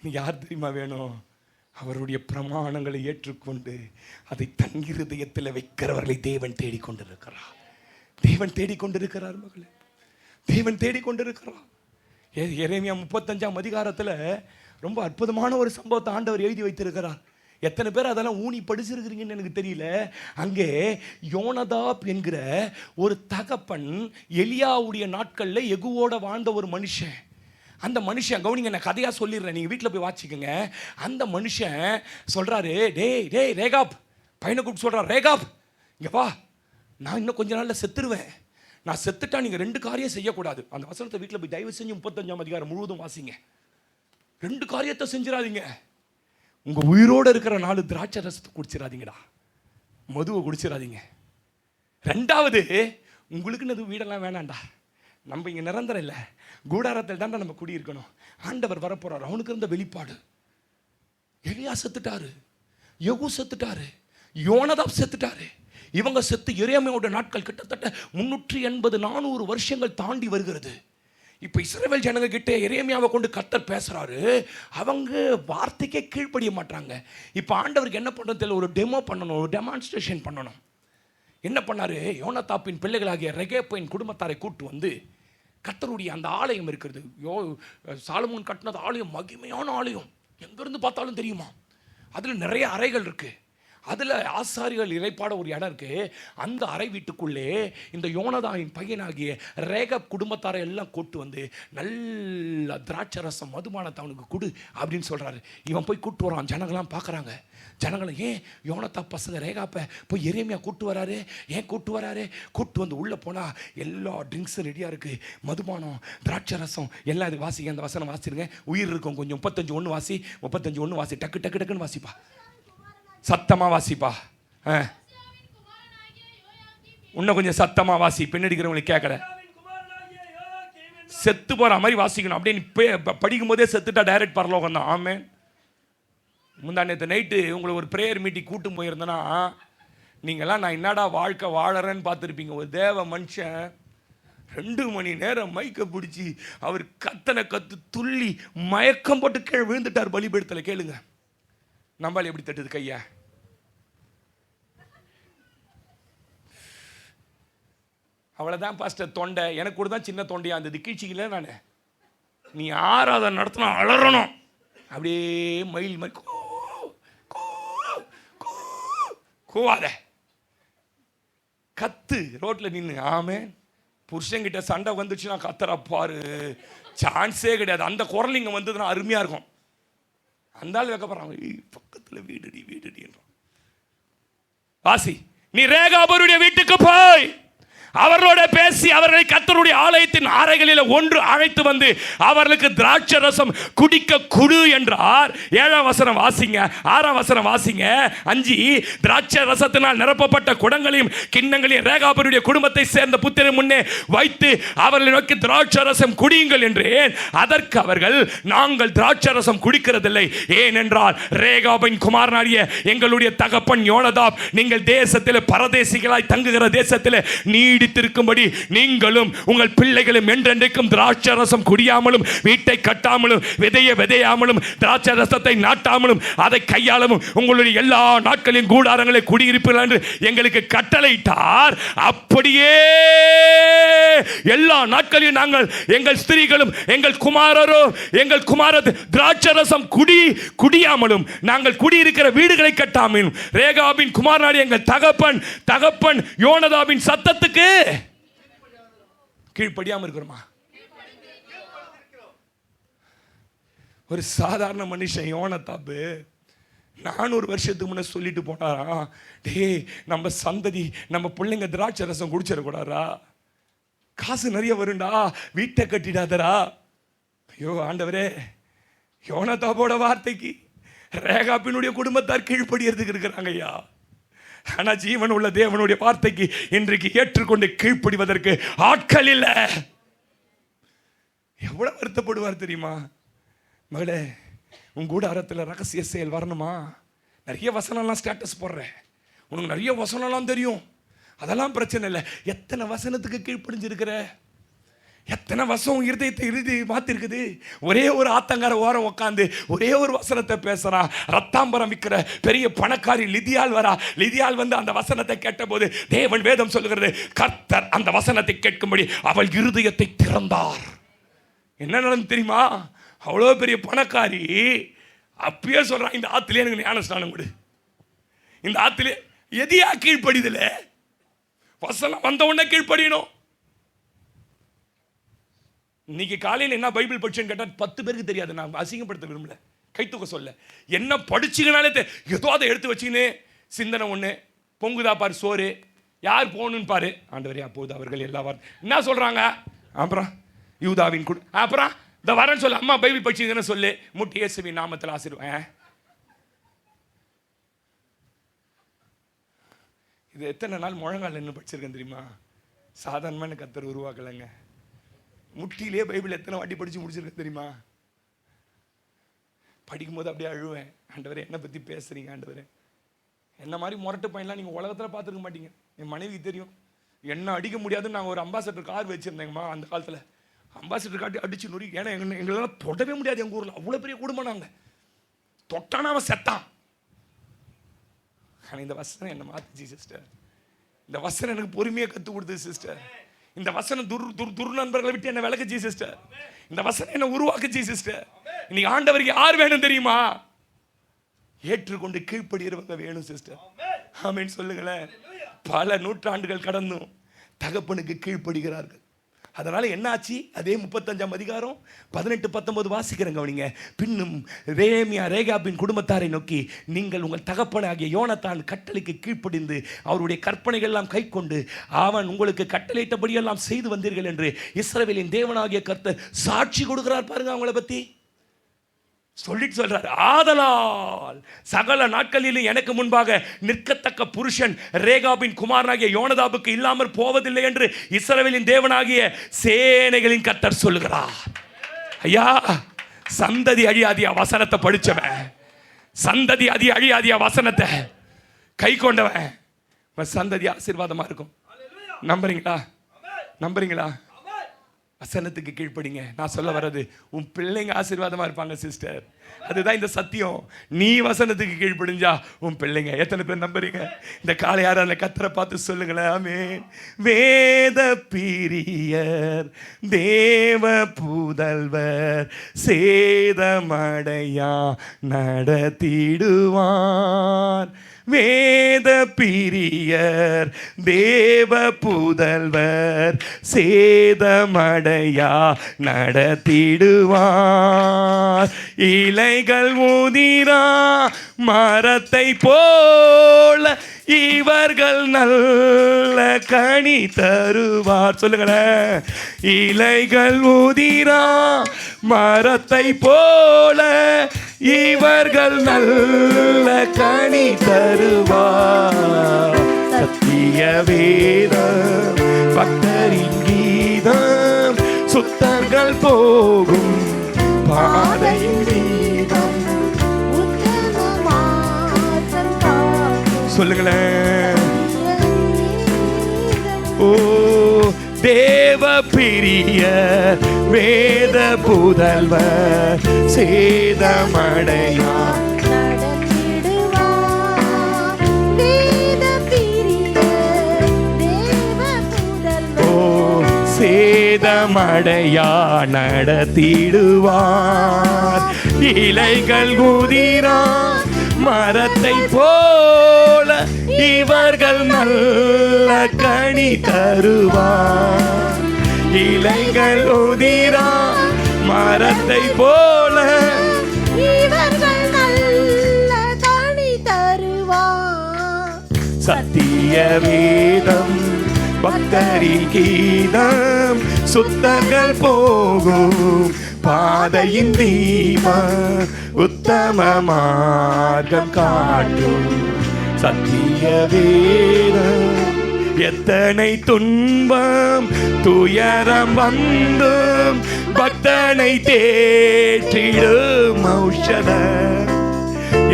யார் தெரியுமா வேணும்? அவருடைய பிரமாணங்களை ஏற்றுக்கொண்டு அதை தன் இருதயத்தில் வைக்கிறவர்களை தேவன் தேடிக்கொண்டிருக்கிறார். தேவன் தேடிக்கொண்டிருக்கிறார் மகளே, தேவன் தேடிக்கொண்டிருக்கிறார். எரேமியா 35ஆம் அதிகாரத்தில் ரொம்ப அற்புதமான ஒரு சம்பவத்தை ஆண்டவர் எழுதி வைத்திருக்கிறார். எத்தனை பேர் அதெல்லாம் ஊனி படிச்சிருக்கிறீங்கன்னு எனக்கு தெரியல. அங்கே யோனதாப் என்கிற ஒரு தகப்பன் எலியாவுடைய நாட்களில் எகுவோட வாழ்ந்த ஒரு மனுஷன். அந்த மனுஷன், கவனிங்க, நான் கதையாக சொல்லிடுறேன், நீங்கள் வீட்டில் போய் வாசிக்கோங்க. அந்த மனுஷன் சொல்கிறாரு, டேய் ரேகாப், பையனை கூப்பிட்டு சொல்கிறார், ரேகாப் இங்கே வா, நான் இன்னும் கொஞ்ச நாளில் செத்துருவேன், நான் செத்துட்டா நீங்கள் 2 காரியம் செய்யக்கூடாது. அந்த வசனத்தை வீட்டில் போய் தயவு செஞ்சு 35ஆம் அதிகாரம் முழுவதும் வாசிங்க. 2 காரியத்தை செஞ்சிடாதீங்க. உங்கள் உயிரோடு இருக்கிற 4 திராட்சை ரசத்தை குடிச்சிடாதீங்கடா, மதுவை குடிச்சிடாதீங்க. 2வது, உங்களுக்குன்னு வீடெல்லாம் வேணாண்டா, நம்ம இங்கே நிரந்தரம் இல்லை, கூடாரத்தில் தாண்டா நம்ம குடியிருக்கணும். ஆண்டவர் வரப்போறார், அவனுக்கு இருந்த வெளிப்பாடு. எலியா செத்துட்டாரு, யெகூ செத்துட்டாரு, யோனதாப் செத்துட்டாரு. இவங்க செத்து எரேமியாவோட நாட்கள் கிட்டத்தட்ட 380-400 வருஷங்கள் தாண்டி வருகிறது. இப்போ இஸ்ரவேல் ஜனங்க கிட்ட எரேமியாவை கொண்டு கர்த்தர் பேசுறாரு, அவங்க வார்த்தைக்கே கீழ்ப்படிய மாட்டாங்க. இப்போ ஆண்டவருக்கு என்ன பண்ணுறது தெரியல, ஒரு டெமோ பண்ணணும், ஒரு டெமான்ஸ்ட்ரேஷன் பண்ணணும். என்ன பண்ணாரு? யோனதாப்பின் பிள்ளைகளாகிய ரெகேப்பின் குடும்பத்தாரை கூட்டு வந்து கர்த்தருடைய அந்த ஆலயம் இருக்கிறது, சாலமோன் கட்டினது ஆலயம், மகிமையான ஆலயம், எங்கேருந்து பார்த்தாலும் தெரியுமா. அதில் நிறைய அறைகள் இருக்குது. அதில் ஆசாரிகள் இறைப்பாட ஒரு இடம் இருக்குது. அந்த அறை வீட்டுக்குள்ளே இந்த யோனதாவின் பையனாகிய ரேகாப் குடும்பத்தாரை எல்லாம் கூட்டு வந்து நல்ல திராட்சை ரசம் மதுபானத்தை அவனுக்கு கொடு அப்படின்னு சொல்கிறாரு. இவன் போய் கூட்டு வரான். ஜனங்களாம் பார்க்குறாங்க. ஜனங்களை, ஏன் யோனதாப் பசங்க ரேகாப்பை போய் எரேமியா கூட்டு வராரு, ஏன் கூட்டு வராரு? கூட்டு வந்து உள்ளே போனால் எல்லா ட்ரிங்க்ஸும் ரெடியாக இருக்குது, மதுபானம், திராட்சை ரசம் எல்லாம். இது வாசிங்க, அந்த வசனம் வாசிடுங்க, உயிர் இருக்கும் கொஞ்சம். 35:1 வாசி, 35:1 வாசி, டக்கு டக்கு டக்குன்னு வாசிப்பா, சத்தமா வாசிப்பா. இன்னும் கொஞ்சம் சத்தமா வாசி, பின்னடிக்கிறவங்களுக்கு கேட்கல. செத்து போற மாதிரி வாசிக்கணும். அப்படியே படிக்கும் போதே செத்துட்டா டைரக்ட் பரலோகம் தான். ஆமே. முந்தா நேற்று நைட்டு உங்களை ஒரு ப்ரேயர் மீட்டிங் கூட்டும் போயிருந்தேன்னா, நீங்கள்லாம் நான் என்னடா வாழ்க்கை வாழறேன்னு பார்த்துருப்பீங்க. ஒரு தேவ மனுஷன் 2 மணி நேரம் மைக்க பிடிச்சி அவர் கத்தனை கத்து துள்ளி மயக்கம் போட்டு கீழே விழுந்துட்டார் பலிபீடத்தில். கேளுங்க, நம்பால் எப்படி தட்டுது கையா? அவ்வளோதான் பாஸ்டர் தொண்டை. எனக்கு கூட தான் சின்ன தொண்டையா இருந்தது, கீழ்ச்சிக்கல. நான் நீ ஆராதனை நடத்தினா அலறணும், அப்படியே மயில் மாதிரி கூவாத, கத்து ரோட்டில் நின்று. ஆமே, புருஷன்கிட்ட சண்டை வந்துச்சுன்னா கத்தரா பாரு, சான்ஸே கிடையாது. அந்த குரல் இங்கே வந்ததுன்னா அருமையாக இருக்கும். அந்த ஆள் வைக்கப்படுறாங்க, பக்கத்தில் வீடுடின்றான். வாசி, நீ ரேகாபருடைய வீட்டுக்கு போய் அவர்களோட பேசி அவர்களை கர்த்தருடைய ஆலயத்தின் அறைகளில் ஒன்று அழைத்து வந்து அவர்களுக்கு திராட்சை ரசம் குடிக்க குடு என்றார். 7ஆம் வசனம் வாசிங்க, 6ஆம் வசனம் வாசிங்க. 5, திராட்சை ரசத்தினால் நிரப்பப்பட்ட குடங்களையும் கிண்ணங்களையும் ரேகாபருடைய குடும்பத்தை சேர்ந்த புத்திரன் முன்னே வைத்து அவர்களை நோக்கி திராட்சை ரசம் குடியுங்கள் என்றேன். அதற்கு அவர்கள், நாங்கள் திராட்சை ரசம் குடிக்கிறதில்லை, ஏனென்றால் ரேகாபின் குமாரனாகிய எங்களுடைய தகப்பன் யோனதாப் நீங்கள் தேசத்தில் பரதேசிகளாய் தங்குகிற தேசத்தில் நீடித்திருக்கும்படி நீங்களும் உங்கள் பிள்ளைகளும் என்றென்றைக்கும் திராட்சை ரசம் குடியாமலும் வீட்டை கட்டாமலும் விதையாமலும் திராட்சை ரசத்தை நாட்டாமலும் அதை கையாளவும் உங்களுடைய எல்லா நாட்களின் கூடாரங்களை குடியிருப்பீர்கள் என்று எங்களுக்கு கட்டளையிட்டார். அப்படியே எல்லா நாட்களையும் நாங்கள் எங்கள் ஸ்திரீகளும் எங்கள் குமாரர் திராட்சை ரசம் குடியாமலும் நாங்கள் குடியிருக்கிற வீடுகளை கட்டாமலும் ரேகாபின் குமாரனாகிய எங்கள் தகப்பன் யோனதாபின் சத்தத்துக்கு கீழ்ப்படியாம இருக்கிறோமா? ஒரு சாதாரண மனுஷன் யோனதாபு 400 வருஷத்துக்கு முன்ன சொல்லிட்டு போனாரா, டேய் நம்ம சந்ததி நம்ம பிள்ளைங்க திராட்சை ரசம் குடிச்சிடக்கூடாதா, காசு நிறைய வருண்டா, வீட்டை கட்டிடாதரா. ஐயோ ஆண்டவரே, யோனதாபோட வார்த்தைக்கு ரேகாபினுடைய குடும்பத்தார் கீழ்ப்படியறதுக்கு இருக்கிறாங்க ஐயா. ஆனா ஜீவன் உள்ள தேவனுடைய வார்த்தைக்கு இன்றைக்கு ஏற்றுக்கொண்டு கீழ்ப்படிவதற்கு ஆட்கள் இல்லை. எவ்வளவு வருத்தப்படுவார் தெரியுமா? மகளே, உன் கூடாரத்தில் ரகசிய செயல் வரணுமா? நிறைய வசனம்லாம் ஸ்டேட்டஸ் போடுறேன், உனக்கு நிறைய வசனம்லாம் தெரியும், அதெல்லாம் பிரச்சனை இல்லை. எத்தனை வசனத்துக்கு கீழ்ப்படிஞ்சிருக்கிற? எத்தனை வருஷம் இருதயத்தை மாத்திருக்குது? ஒரே ஒரு ஆத்தங்கார ஓரம் உட்காந்து ஒரே ஒரு வசனத்தை பேசுறான். ரத்தாம்பரம் விற்கிற பெரிய பணக்காரி லிதியால் வந்து அந்த வசனத்தை கேட்டபோது தேவன் வேதம் சொல்லுகிறது, கர்த்தர் அந்த வசனத்தை கேட்கும்படி அவள் இருதயத்தை திறந்தார். என்ன நடந்து தெரியுமா? அவ்வளோ பெரிய பணக்காரி அப்பயே சொல்றான், இந்த ஆத்திலே எனக்கு ஞான ஸ்நானம் கொடு. இந்த ஆத்திலே எதையா கீழ்ப்படிதல? வசனம் வந்த உடனே கீழ்ப்படியணும். இன்னைக்கு காலையில் என்ன பைபிள் படிச்சுன்னு கேட்டால் 10 பேருக்கு தெரியாது. நான் அசிங்கப்படுத்த விரும்பல, கை தூக்க சொல்ல. என்ன படிச்சுங்கனாலே ஏதோ அதை எடுத்து வச்சுன்னு சிந்தனை ஒன்று பொங்குதா பாரு, சோறு யார் போகணுன்னு பாரு. ஆண்டவரே, அப்போது அவர்கள் எல்லா என்ன சொல்கிறாங்க? அப்புறம் யூதாவின் அப்புறம் இந்த வரேன்னு சொல்ல, அம்மா பைபிள் படிச்சுங்கன்னு சொல்லு, முட்டி இயேசுவின் நாமத்தில் ஆசீர்வாதம். இது எத்தனை நாள் முழங்கால் என்ன படிச்சிருக்கேன் தெரியுமா? சாதாரணமான கர்த்தர் உருவாக்கலைங்க. முட்டிலே பைபிள் எத்தனை வாட்டி படித்து முடிச்சிருக்க தெரியுமா? படிக்கும்போது அப்படியே அழுவேன், ஆண்டவரே என்னை பற்றி பேசுகிறீங்க ஆண்டவரே. என்ன மாதிரி முரட்டு பையன்லாம் நீங்கள் உலகத்தில் பார்த்துருக்க மாட்டீங்க. என் மனைவிக்கு தெரியும், என்ன அடிக்க முடியாதுன்னு நாங்கள் ஒரு அம்பாசடர் கார் வச்சுருந்தேங்கம்மா அந்த காலத்தில். அம்பாசடர் காட்டி அடிச்சு நொறி, ஏன்னா எங்களெல்லாம் தொடவே முடியாது. எங்கள் ஊரில் அவ்வளோ பெரிய குடும்பம் நாங்கள். தொட்டானா அவன் செத்தான். ஆனால் இந்த வசனம் என்னை மாற்றுச்சு சிஸ்டர். இந்த வசனம் எனக்கு பொறுமையை கற்றுக் கொடுத்தது சிஸ்டர். இந்த வசனம் துர்நண்பர்களை விட்டு என்ன விளக்குச்சு சிஸ்டர். இந்த வசனம் என்ன உருவாக்குச்சு சிஸ்டர். இன்னைக்கு ஆண்டவருக்கு யார் வேணும் தெரியுமா? ஏற்றுக்கொண்டு கீழ்ப்படிகிறவங்க வேணும் சிஸ்டர். ஆமென் சொல்லுங்களேன். பல நூற்றாண்டுகள் கடந்தும் தகப்பனுக்கு கீழ்ப்படுகிறார்கள். அதனால என்ன ஆச்சு? அதே 35ஆம் அதிகாரம் 18-19 வாசிக்கிறேங்க அவனிங்க. பின்னும் ரேகாபின் குடும்பத்தாரை நோக்கி, நீங்கள் உங்கள் தகப்பனாகிய யோனத்தான் கட்டளைக்கு கீழ்ப்படிந்து அவருடைய கற்பனைகள் எல்லாம் கை கொண்டு அவன் உங்களுக்கு கட்டளையிட்டபடியெல்லாம் செய்து வந்தீர்கள் என்று இஸ்ரவேலின் தேவனாகிய கர்த்தர் சாட்சி கொடுக்கிறார். பாருங்க அவங்கள பத்தி சொல்லிட்டு சொல்றாரு, ஆதலால் சகல நாட்களிலும் எனக்கு முன்பாக நிற்கத்தக்க புருஷன் ரேகாபின் குமாரனாகிய யோனதாபுக்கு இல்லாமல் போவதில்லை என்று இஸ்ரவேலின் தேவனாகிய சேனைகளின் கர்த்தர் சொல்லுகிறார். ஐயா, சந்ததி அழியாதியா வசனத்தை படிச்சவன், சந்ததி அழியாதியா வசனத்தை கை கொண்டவன், சந்ததி ஆசீர்வாதமா இருக்கும். நம்புறீங்களா? வசனத்துக்கு கீழ்ப்படிங்க. நான் சொல்ல வர்றது, உன் பிள்ளைங்க ஆசீர்வாதமா இருப்பாங்க சிஸ்டர். அதுதான் இந்த சத்தியம். நீ வசனத்துக்கு கீழ்ப்படிஞ்சா உன் பிள்ளைங்க. எத்தனை பேர் நம்புறீங்க? இந்த காலை யாரும் அந்த கத்தரை பார்த்து சொல்லுங்களேன். ஆமென். வேத பிரியர் தேவ புதல்வர் சேதமடையா நடத்திடுவார். வேத பிரியர் தேவ புதல்வர் சேதமடையா நடத்திடுவார். இலைகள் உதிரா மரத்தை போல இவர்கள் நல்ல கனி தருவார். சொல்லுங்களேன். இலைகள் உதிரா மரத்தை போல இவர்கள் நல்ல கனி தருவார். சத்திய வேதம் பக்தரின் கீதம் சுத்தர்கள் போகும் பாதையின் கீதம். சொல்லுங்களேன். ஓ தேவ பிரிய வேத புதல்வர் சேதமடையா சேதமடையா நடத்திடுவார். இலைகள் உதிரா மரத்தை போல இவர்கள் நல்ல கனி தருவார். இலைகள் உதிரா மரத்தை போல இவர்கள் நல்ல கனி தருவார். சத்திய வேதம் பக்தரின் கீதம் சுத்தர்கள் போகும் பாதையின் தீபம் உத்தம மார்க்கம் காட்டும். சத்திய வேதம் எத்தனை துன்பம் துயரம் வந்தும் பக்தனை தேற்றிடும் ஔஷதம்.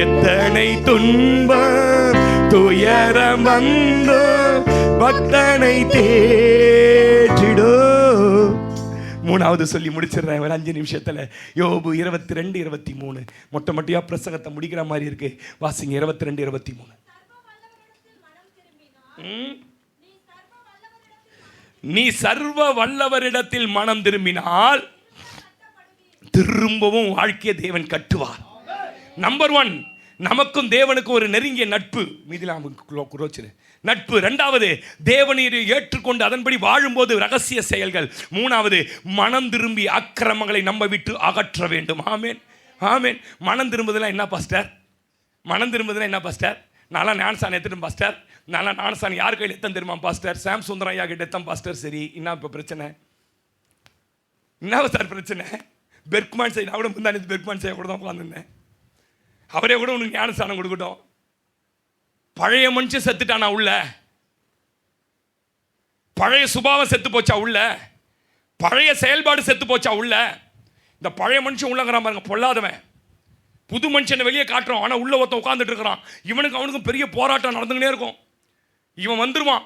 எத்தனை துன்பம் துயரம் வந்தும் பக்தனை தேற்றிடும். மூணாவது சொல்லி முடிச்சிடுறேன் ஒரு 5 நிமிஷத்துல. யோபு 22:23. மொட்டையா பிரசங்கத்தை முடிக்கிற மாதிரி இருக்கு. வாசிங்க 22:23. நீ சர்வ வல்லவரிடத்தில் மனம் திரும்பினால் திரும்பவும் வாழ்க்கையை தேவன் கட்டுவார். நம்பர் 1, நமக்கும் தேவனுக்கும் ஒரு நெருங்கிய நட்பு. நட்பு. 2வது, தேவனை ஏற்றுக்கொண்டு அதன்படி வாழும்போது ரகசிய செயல்கள். 3வது, மனம் திரும்பி அக்கிரமங்களை நம்ம விட்டு அகற்ற வேண்டும். ஆமென், ஆமென். மனம் திரும்புதெல்லாம் என்ன பாஸ்டர்? மனம் திரும்புதெல்லாம் என்ன பாஸ்டர்? நல்லா ஞானசான் எடுத்துட்டு பாஸ்டர். நல்லா ஞானசான் யார் கையில் எத்தனை தெரியுமா பாஸ்டர்? சாம் சுந்தரம் ஐயா கிட்ட எத்தனை பாஸ்டர்? சரி, என்ன இப்போ பிரச்சனை? என்ன சார் பிரச்சனை? பெர்க்மான் சைடு கூட முந்தானி பெர்க்மான் சைடு கூட தான் உட்காந்துருந்தேன். அவரே கூட உனக்கு ஞானஸ்தானம் கொடுக்கட்டும். பழைய மனுஷன் செத்துட்டானா உள்ள? பழைய சுபாவம் செத்து போச்சா உள்ள? பழைய செயல்பாடு செத்து போச்சா உள்ள? இந்த பழைய மனுஷன் உள்ளங்கிறான் பாருங்க, பொல்லாதவன். புது மனுஷனை வெளியே காட்டுறோம், ஆனால் உள்ள ஒருத்தன் உட்காந்துட்டு இருக்கிறான். இவனுக்கு அவனுக்கும் பெரிய போராட்டம் நடந்துக்கிட்டே இருக்கும். இவன் வந்துடுவான்,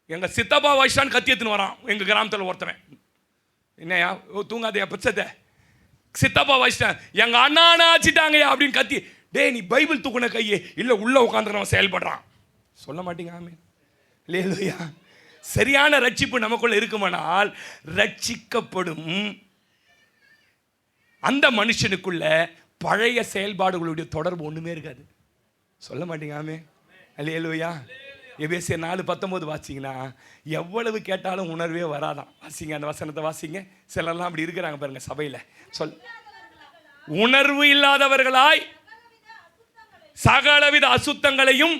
எங்கள் சித்தப்பா வயசான்னு கத்தி எடுத்துன்னு வரான். எங்கள் கிராமத்தில் ஒருத்தவன், என்னையா தூங்காதையா பிரச்சத்தை, சித்தப்பா வயசுட்டேன், எங்கள் அண்ணான ஆச்சிட்டாங்கய்யா அப்படின்னு கத்தி. டே, நீ பைபிள் தூக்குன கையே இல்லை, உள்ள உட்காந்துக்கிறவன் செயல்படுறான். சொல்ல மாட்டீங்க ஆமென்? இல்லையா? சரியான ரட்சிப்பு நமக்குள்ள இருக்குமானால் ரட்சிக்கப்படும் அந்த மனுஷனுக்குள்ள பழைய செயல்பாடுகளுடைய தொடர்பு ஒண்ணுமே இருக்காது. சொல்ல மாட்டீங்க ஆமென்? அல்லேலூயா. எபேசியர் 4:19 வாசிங்கன்னா எவ்வளவு கேட்டாலும் உணர்வே வராதான். வாசிங்க அந்த வசனத்தை வாசிங்க. சிலர்லாம் அப்படி இருக்கிறாங்க பாருங்க சபையில். உணர்வு இல்லாதவர்களாய் சகலவித அசுத்தங்களையும்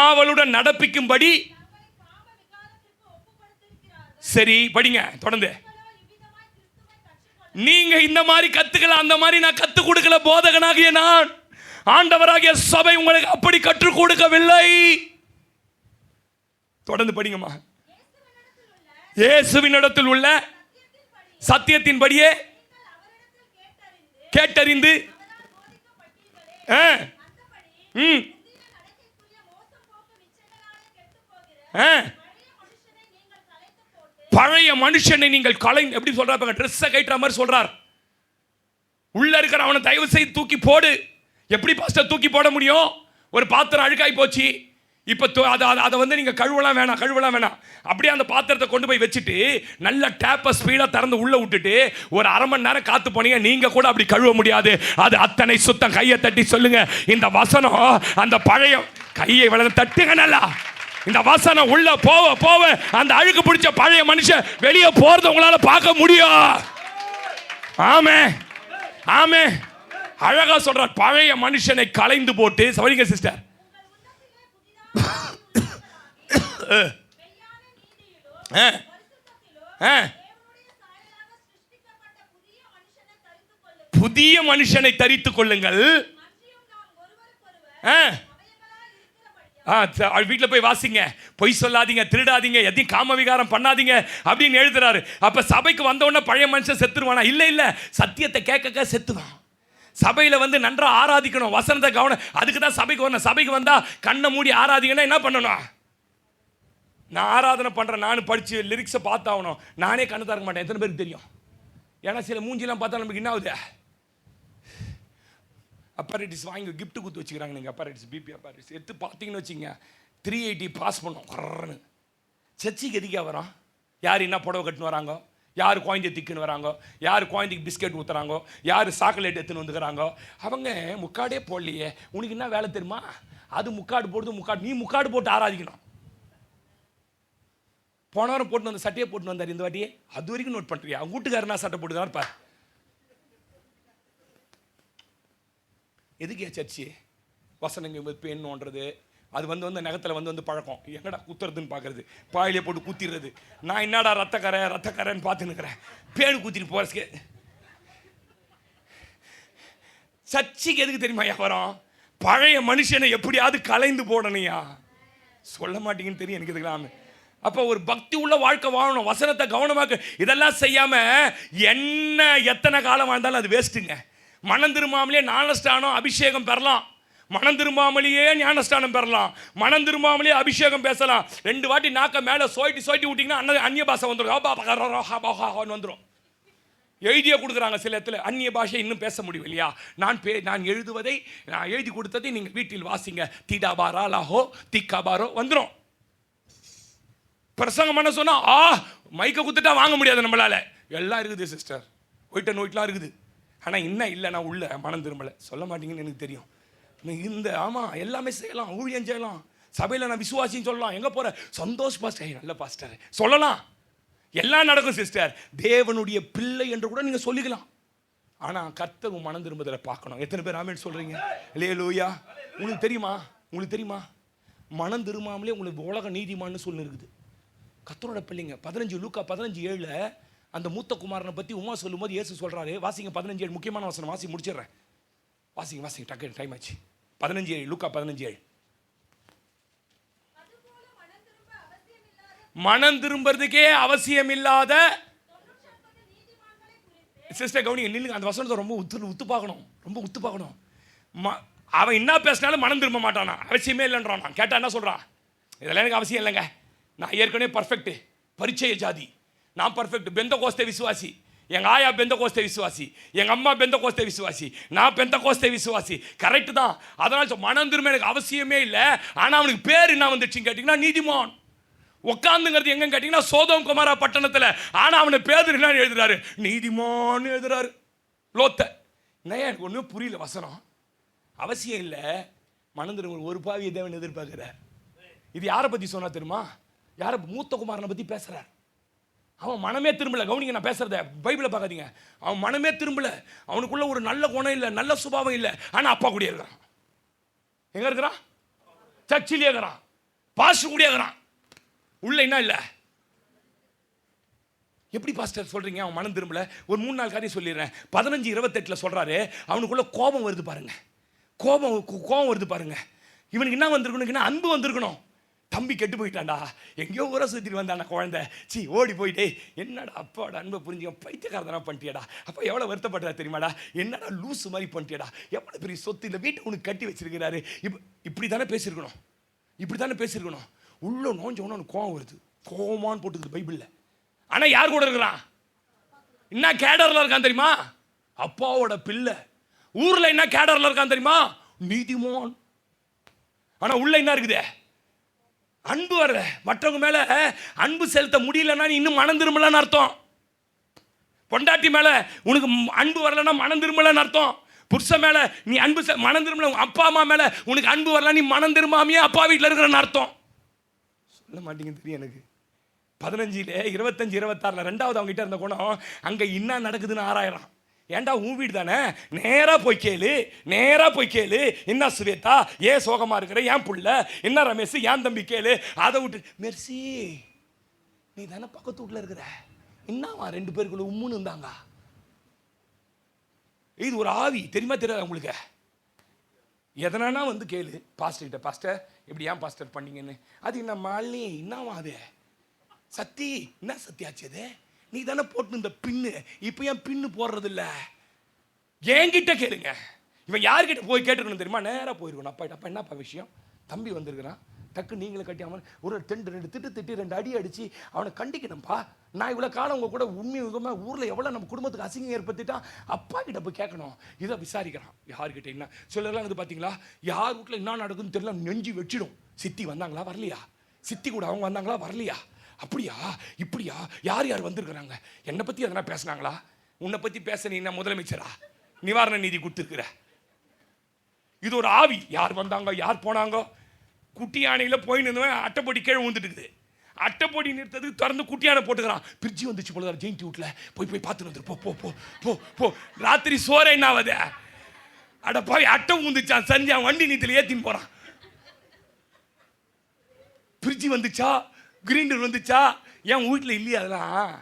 ஆவலுடன் நடப்பிக்கும்படி. சரி, படிங்க தொடர்ந்து. நீங்க இந்த மாதிரி கத்துக்கலாம், அந்த மாதிரி நான் கத்து கொடுக்கல. போதகனாகிய நான், ஆண்டவராகிய சபை உங்களுக்கு அப்படி கற்றுக் கொடுக்கவில்லை. தொடர்ந்து படிங்கம்மா. இயேசுவினிடத்தில் உள்ள சத்தியத்தின்படியே கேட்டறிந்து பழைய மனுஷனை நீங்கள் எப்படி சொல்றாரு, ட்ரெஸ்ஸை கட்டுற மாதிரி சொல்றார். உள்ள இருக்கிற அவனை தயவு செய்து தூக்கி போடு. எப்படி பாஸ்டர் தூக்கி போட முடியும்? ஒரு பாத்திரம் அழுக்காய் போச்சு, இப்போ அதை வந்து நீங்கள் கழுவலாம் வேணாம். அப்படியே அந்த பாத்திரத்தை கொண்டு போய் வச்சுட்டு நல்ல டேப்பை ஸ்பீடாக திறந்து உள்ளே விட்டுட்டு ஒரு அரை மணி நேரம் காத்து போனீங்க, நீங்கள் கூட அப்படி கழுவ முடியாது. அது அத்தனை சுத்தம். கையை தட்டி சொல்லுங்க, இந்த வசனம் அந்த பழைய கையை வளர்ந்து தட்டுங்க நல்லா. இந்த வசனம் உள்ள போவ அந்த அழுக்கு பிடிச்ச பழைய மனுஷன் வெளியே போறத உங்களால பார்க்க முடியும். ஆமே ஆமே. அழகா சொல்ற, பழைய மனுஷனை களைந்து போட்டு. சரிங்க சிஸ்டர். புதிய மனுஷனை தரித்துக் கொள்ளுங்கள். வீட்டில் போய் வாசிங்க. பொய் சொல்லாதீங்க, திருடாதீங்க, எதையும் காம விகாரம் பண்ணாதீங்க அப்படின்னு எழுதுறாரு. அப்ப சபைக்கு வந்த உடனே பழைய மனுஷன் செத்துருவானா? இல்ல, சத்தியத்தை கேட்க செத்துவான். சபையில் வந்து நன்றா ஆராதிக்கணும், வசனத்தை கவனம். அதுக்கு தான் சபைக்கு வரணும். சபைக்கு வந்தா கண்ணை மூடி ஆராதிங்கன்னா என்ன பண்ணணும்? நான் ஆராதனை பண்றேன், நான் படிச்சு லிரிக்ஸை பார்த்தாகணும். நானே கண்ணு திறக்க மாட்டேன். எத்தனை பேருக்கு தெரியும்? ஏன்னா சில மூஞ்சிலாம் பார்த்தா நமக்கு என்ன ஆகுது? அப்பரைட்டிஸ் வாங்கி கிஃப்ட் கொடுத்து வச்சுக்கிறாங்க. நீங்கள் அப்பரைட்டிஸ், பிபி அப்பரைட்டிஸ் எடுத்து பார்த்தீங்கன்னு வச்சுங்க, 380 பாஸ் பண்ணோம் கரன்னு. சர்ச்சைக்கு எதுக்காக வரோம்? யார் என்ன புடவை கட்டுன்னு வராங்க, யார் குழந்தைய திக்குன்னு வராங்க, யார் குழந்தைக்கு பிஸ்கெட் ஊற்றுறாங்க, யார் சாக்லேட் எடுத்துன்னு வந்துக்கிறாங்க. அவங்க முக்காடே போடலையே, உனக்கு என்ன வேலை தெரியுமா? அது முக்காடு போடுறது. நீ முக்காடு போட்டு ஆராதிக்கணும். போன வாரம் போட்டு வந்த சட்டையை போட்டு வந்தார், இந்த வாட்டியே அது வரைக்கும் நோட் பண்ணுறியா? அவங்க வீட்டுக்காரனா சட்டை போட்டுதான் இருப்பார். எதுக்கு சர்ச்சு? வசனங்க பெண் ஓன்றது, அது வந்து நகத்தில் வந்து பழக்கம். எங்கடா குத்துறதுன்னு பார்க்கறது, பாயிலே போட்டு குத்திடுறது. நான் என்னடா ரத்தக்கரைன்னு பார்த்துன்னுக்கிறேன், பேனு குத்திட்டு போறதுக்கு. சர்ச்சைக்கு எதுக்கு தெரியுமா வரோம்? பழைய மனுஷனை எப்படியாவது கலைந்து போடணையா? சொல்ல மாட்டீங்கன்னு தெரியும் எனக்கு இதுக்கெல்லாம். அப்போ ஒரு பக்தி உள்ள வாழ்க்கை வாழணும், வசனத்தை கவனமாக. இதெல்லாம் செய்யாம என்ன எத்தனை காலம் வாழ்ந்தாலும் அது வேஸ்ட்டுங்க. மனம் திரும்பாமலே ஞானஸ்தானம் அபிஷேகம் பெறலாம், மனம் திரும்பாமலேயே ஞானஸ்தானம் பெறலாம், மனம் திரும்பாமலே அபிஷேகம் பேசலாம். 2 வாட்டி நாக்க மேலே சோட்டி விட்டிங்கன்னா அந்நிய பாஷை வந்துடும், வந்துடும். எழுதியே கொடுக்குறாங்க சில இடத்துல. அந்நிய பாஷை இன்னும் பேச முடியும் இல்லையா? நான் எழுதுவதை, நான் எழுதி கொடுத்ததை நீங்கள் வீட்டில் வாசிங்க. தீடாபாரா லாஹோ திக்காபாரோ வந்துடும். பிரசங்கம் பண்ண சொன்னா மைக்க குத்துட்டா வாங்க முடியாது நம்மளால. எல்லாம் இருக்குது சிஸ்டர், ஒயிட் நோய்ட்லாம் இருக்குது. ஆனால் இன்னும் இல்லை, நான் உள்ள மனம் திரும்பலை. சொல்ல மாட்டீங்கன்னு எனக்கு தெரியும். இந்த எல்லாமே செய்யலாம், ஊழியம் செய்யலாம், சபையில் நான் விசுவாசின்னு சொல்லலாம். எங்கே போகிற சந்தோஷ் பாஸ்டர், நல்ல பாஸ்டர் சொல்லலாம், எல்லாம் நடக்கும் சிஸ்டர். தேவனுடைய பிள்ளை என்று கூட நீங்கள் சொல்லிக்கலாம். ஆனால் கர்த்தர் மனம் திரும்புதலை பார்க்கணும். எத்தனை பேர் ஆமென் சொல்கிறீங்க? அல்லேலூயா. உங்களுக்கு தெரியுமா மனம் திரும்பாமலே உங்களுக்கு உலக நீதிமான்னு சொல்லி இருக்குது. கர்த்தரோட பிள்ளைங்க 15 லூக்கா 15:7 அந்த மூத்த குமாரனை பற்றி உமா சொல்லும்போது இயேசு சொல்கிறாரு. வாசிங்க 15:7, முக்கியமான வசனம். வாசி முடிச்சிடுறேன். வாசிங்க டக்கு டைம் ஆச்சு. 15:7 லூக்கா 15:7. மனம் திரும்புறதுக்கே அவசியம் இல்லாத சிஸ்டர் கவனிங்க, நில்லுங்க. அந்த வசனத்தை ரொம்ப உத்து பார்க்கணும். அவன் என்ன பேசினாலும் மனம் திரும்ப மாட்டானா, அவசியமே இல்லைன்றான். நான் கேட்டா என்ன சொல்கிறான்? இதெல்லாம் எனக்கு அவசியம் இல்லைங்க, நான் ஏற்கனவே பர்ஃபெக்ட், பரிச்சய ஜாதி, நான் பர்ஃபெக்ட், பெந்த கோஸ்தே விசுவாசி, எங்கள் ஆயா பெந்த கோஸ்தே விசுவாசி, எங்கள் அம்மா பெந்த கோஸ்தே விசுவாசி, நான் பெந்த கோஸ்தே விசுவாசி. கரெக்டு தான். அதனால் மனம் திரும்ப எனக்கு அவசியமே இல்லை. ஆனால் அவனுக்கு பேர் என்ன வந்துச்சுன்னு கேட்டிங்கன்னா நீதிமான். உட்காந்துங்கிறது எங்கன்னு கேட்டிங்கன்னா சோதோம் குமாரா பட்டணத்தில். ஆனால் அவனை பேர் என்ன எழுதுறாரு? நீதிமான் எழுதுறாரு. லோத்த நையா, எனக்கு ஒன்றும் புரியல வசனம். அவசியம் இல்லை, மனம் திரும்ப ஒரு பாவியை தேவன் எதிர்பார்க்கிறார். இது யாரை பற்றி சொன்னா தெரியுமா? யாரை? மூத்த குமாரனை பற்றி பேசுகிறார். அவன் மனமே திரும்பல. கவனிங்க, நான் பேசுறத பைபிளை பார்க்காதீங்க. அவன் மனமே திரும்பல, அவனுக்குள்ள ஒரு நல்ல குணம் இல்லை, நல்ல சுபாவம் இல்லை. ஆனால் அப்பா கூடிய இருக்கிறான். எங்க இருக்கிறான்? சர்ச்சிலே இருக்கிறான், பாஸ்டர் கூடிய இருக்கிறான். உள்ள என்ன இல்லை? எப்படி பாஸ்டர் சொல்றீங்க அவன் மனம் திரும்பல? ஒரு 3-4 காரியம் சொல்லிடுறேன். 15:28 சொல்றாரு, அவனுக்குள்ள கோபம் வருது பாருங்க. கோபம் வருது பாருங்க. இவனுக்கு என்ன வந்திருக்கணும்? அன்பு வந்திருக்கணும். தம்பி கெட்டு போயிட்டான்டா, எங்கேயோ ஊரை சுற்றிட்டு வந்தான குழந்தை, ஓடி போயிட்டே, என்னடா அப்பாவோட அன்பை புரிஞ்சுக்க பைத்தியக்காரதனா பண்ணிட்டியடா, அப்பா எவ்வளோ வருத்தப்படுறா தெரியுமாடா, என்னடா லூஸ் மாதிரி பண்ணிட்டியடா, எவ்வளோ பெரிய சொத்து இந்த வீட்டை உனக்கு கட்டி வச்சிருக்கிறாரு. இப்படி தானே பேசியிருக்கணும். உள்ள நோஞ்சவன அவனுக்கு கோவம் வருது. கோவமானு போட்டுக்குது பைபிளில். ஆனா யார் கூட இருக்கிறான்? என்ன கேடர்ல இருக்கான் தெரியுமா? அப்பாவோட பிள்ளை. ஊர்ல என்ன கேடர்ல இருக்கான் தெரியுமா? நீதிமான். ஆனா உள்ள என்ன இருக்குது? அன்பு வரல. மற்றவங்க மேல அன்பு செலுத்த முடியலன்னா நீ இன்னும் மனம் திரும்பலன்னு அர்த்தம். பொண்டாட்டி மேல உனக்கு அன்பு வரலன்னா மனம் திரும்பலன்னு அர்த்தம். புருஷன் மேல நீ அன்பு மனம் திரும்பல, அப்பா அம்மா மேல உனக்கு அன்பு வரல, நீ மனம் திரும்பாமையே அப்பா வீட்டில் இருக்கிறன்னு அர்த்தம். சொல்ல மாட்டீங்க தெரியும் எனக்கு. 15 25 26 ரெண்டாவது அவங்க கிட்ட இருந்த குணம் அங்க என்ன நடக்குதுன்னு ஆராயிரம். ஏண்டா உன் வீடு தானே, நேரா போய் கேளு. என்ன சுவேதா, ஏன் சோகமா இருக்கிற, ஏன் புள்ள, என்ன ரமேஷ், ஏன் தம்பி கேளு. அதை விட்டு மெர்சி நீ தானே பக்கத்து வீட்டில் இருக்கிற, என்னவா 2 பேருக்குள்ள உம்முன்னு இருந்தாங்க. இது ஒரு ஆவி, தெரியுமா தெரியாது உங்களுக்கு? எதனா வந்து கேளு பாஸ்டர்கிட்ட, பாஸ்டர் இப்படி ஏன் பாஸ்டர் பண்ணீங்கன்னு. அது என்ன மாலினி, என்னவா அது சத்தி, என்ன சத்தியாச்சு அது, நீ தானே போட்டு இந்த பின்னு, இப்போ ஏன் பின்னு போடுறது இல்லை, என்கிட்ட கேளுங்க. இவன் யார்கிட்ட போய் கேட்டுக்கணும் தெரியுமா? நேராக போயிருக்கணும். அப்பா என்னப்பா விஷயம், தம்பி வந்திருக்கிறான், டக்கு நீங்களும் கட்டி அவன் ஒரு 2 திட்டு 2 அடி அடிச்சு அவனை கண்டிக்கணும்ப்பா. நான் இவ்வளோ காலம் உங்கள் கூட உண்மையாக ஊரில் எவ்வளோ நம்ம குடும்பத்துக்கு அசிங்கம் ஏற்படுத்திட்டான், அப்பா கிட்ட போய் கேட்கணும். இதை விசாரிக்கிறான். யார்கிட்ட என்ன சொல்லலாம் வந்து பார்த்தீங்களா, யார் வீட்டில் என்ன நடக்குதுன்னு தெரியல, நெஞ்சு வச்சிடும். சித்தி வந்தாங்களா வரலையா, சித்தி கூட அவங்க வந்தாங்களா வரலையா, அப்படியா இப்படியா, யார் வந்திருக்கிறாங்க, என்னை பற்றி எதனா பேசுனாங்களா, உன்னை பற்றி பேச நீ என்ன முதலமைச்சரா, நிவாரண நிதி கொடுத்துருக்குற. இது ஒரு ஆவி. யார் வந்தாங்க யார் போனாங்க. குட்டி யானையில் போய் நின்றுவன் அட்டைப்பொடி கீழே விழுந்துட்டுக்குது. அட்டைப்பொடி நிறுத்ததுக்கு திறந்து குட்டி யானை போட்டுக்கிறான். பிரிட்ஜி வந்துச்சு போல ஜெயின்டி வீட்டில் போய் பார்த்துட்டு வந்துரு, போ போ போ போ. ராத்திரி சோற என்ன ஆகுது, அட போய் அட்டை ஊந்துச்சான், செஞ்சான் வண்டி நீத்தில் ஏற்றின்னு போகிறான். பிரிட்ஜி வந்துச்சா, கிரைண்டர் வந்துச்சா, என் வீட்டில் இல்லையா அதெல்லாம்.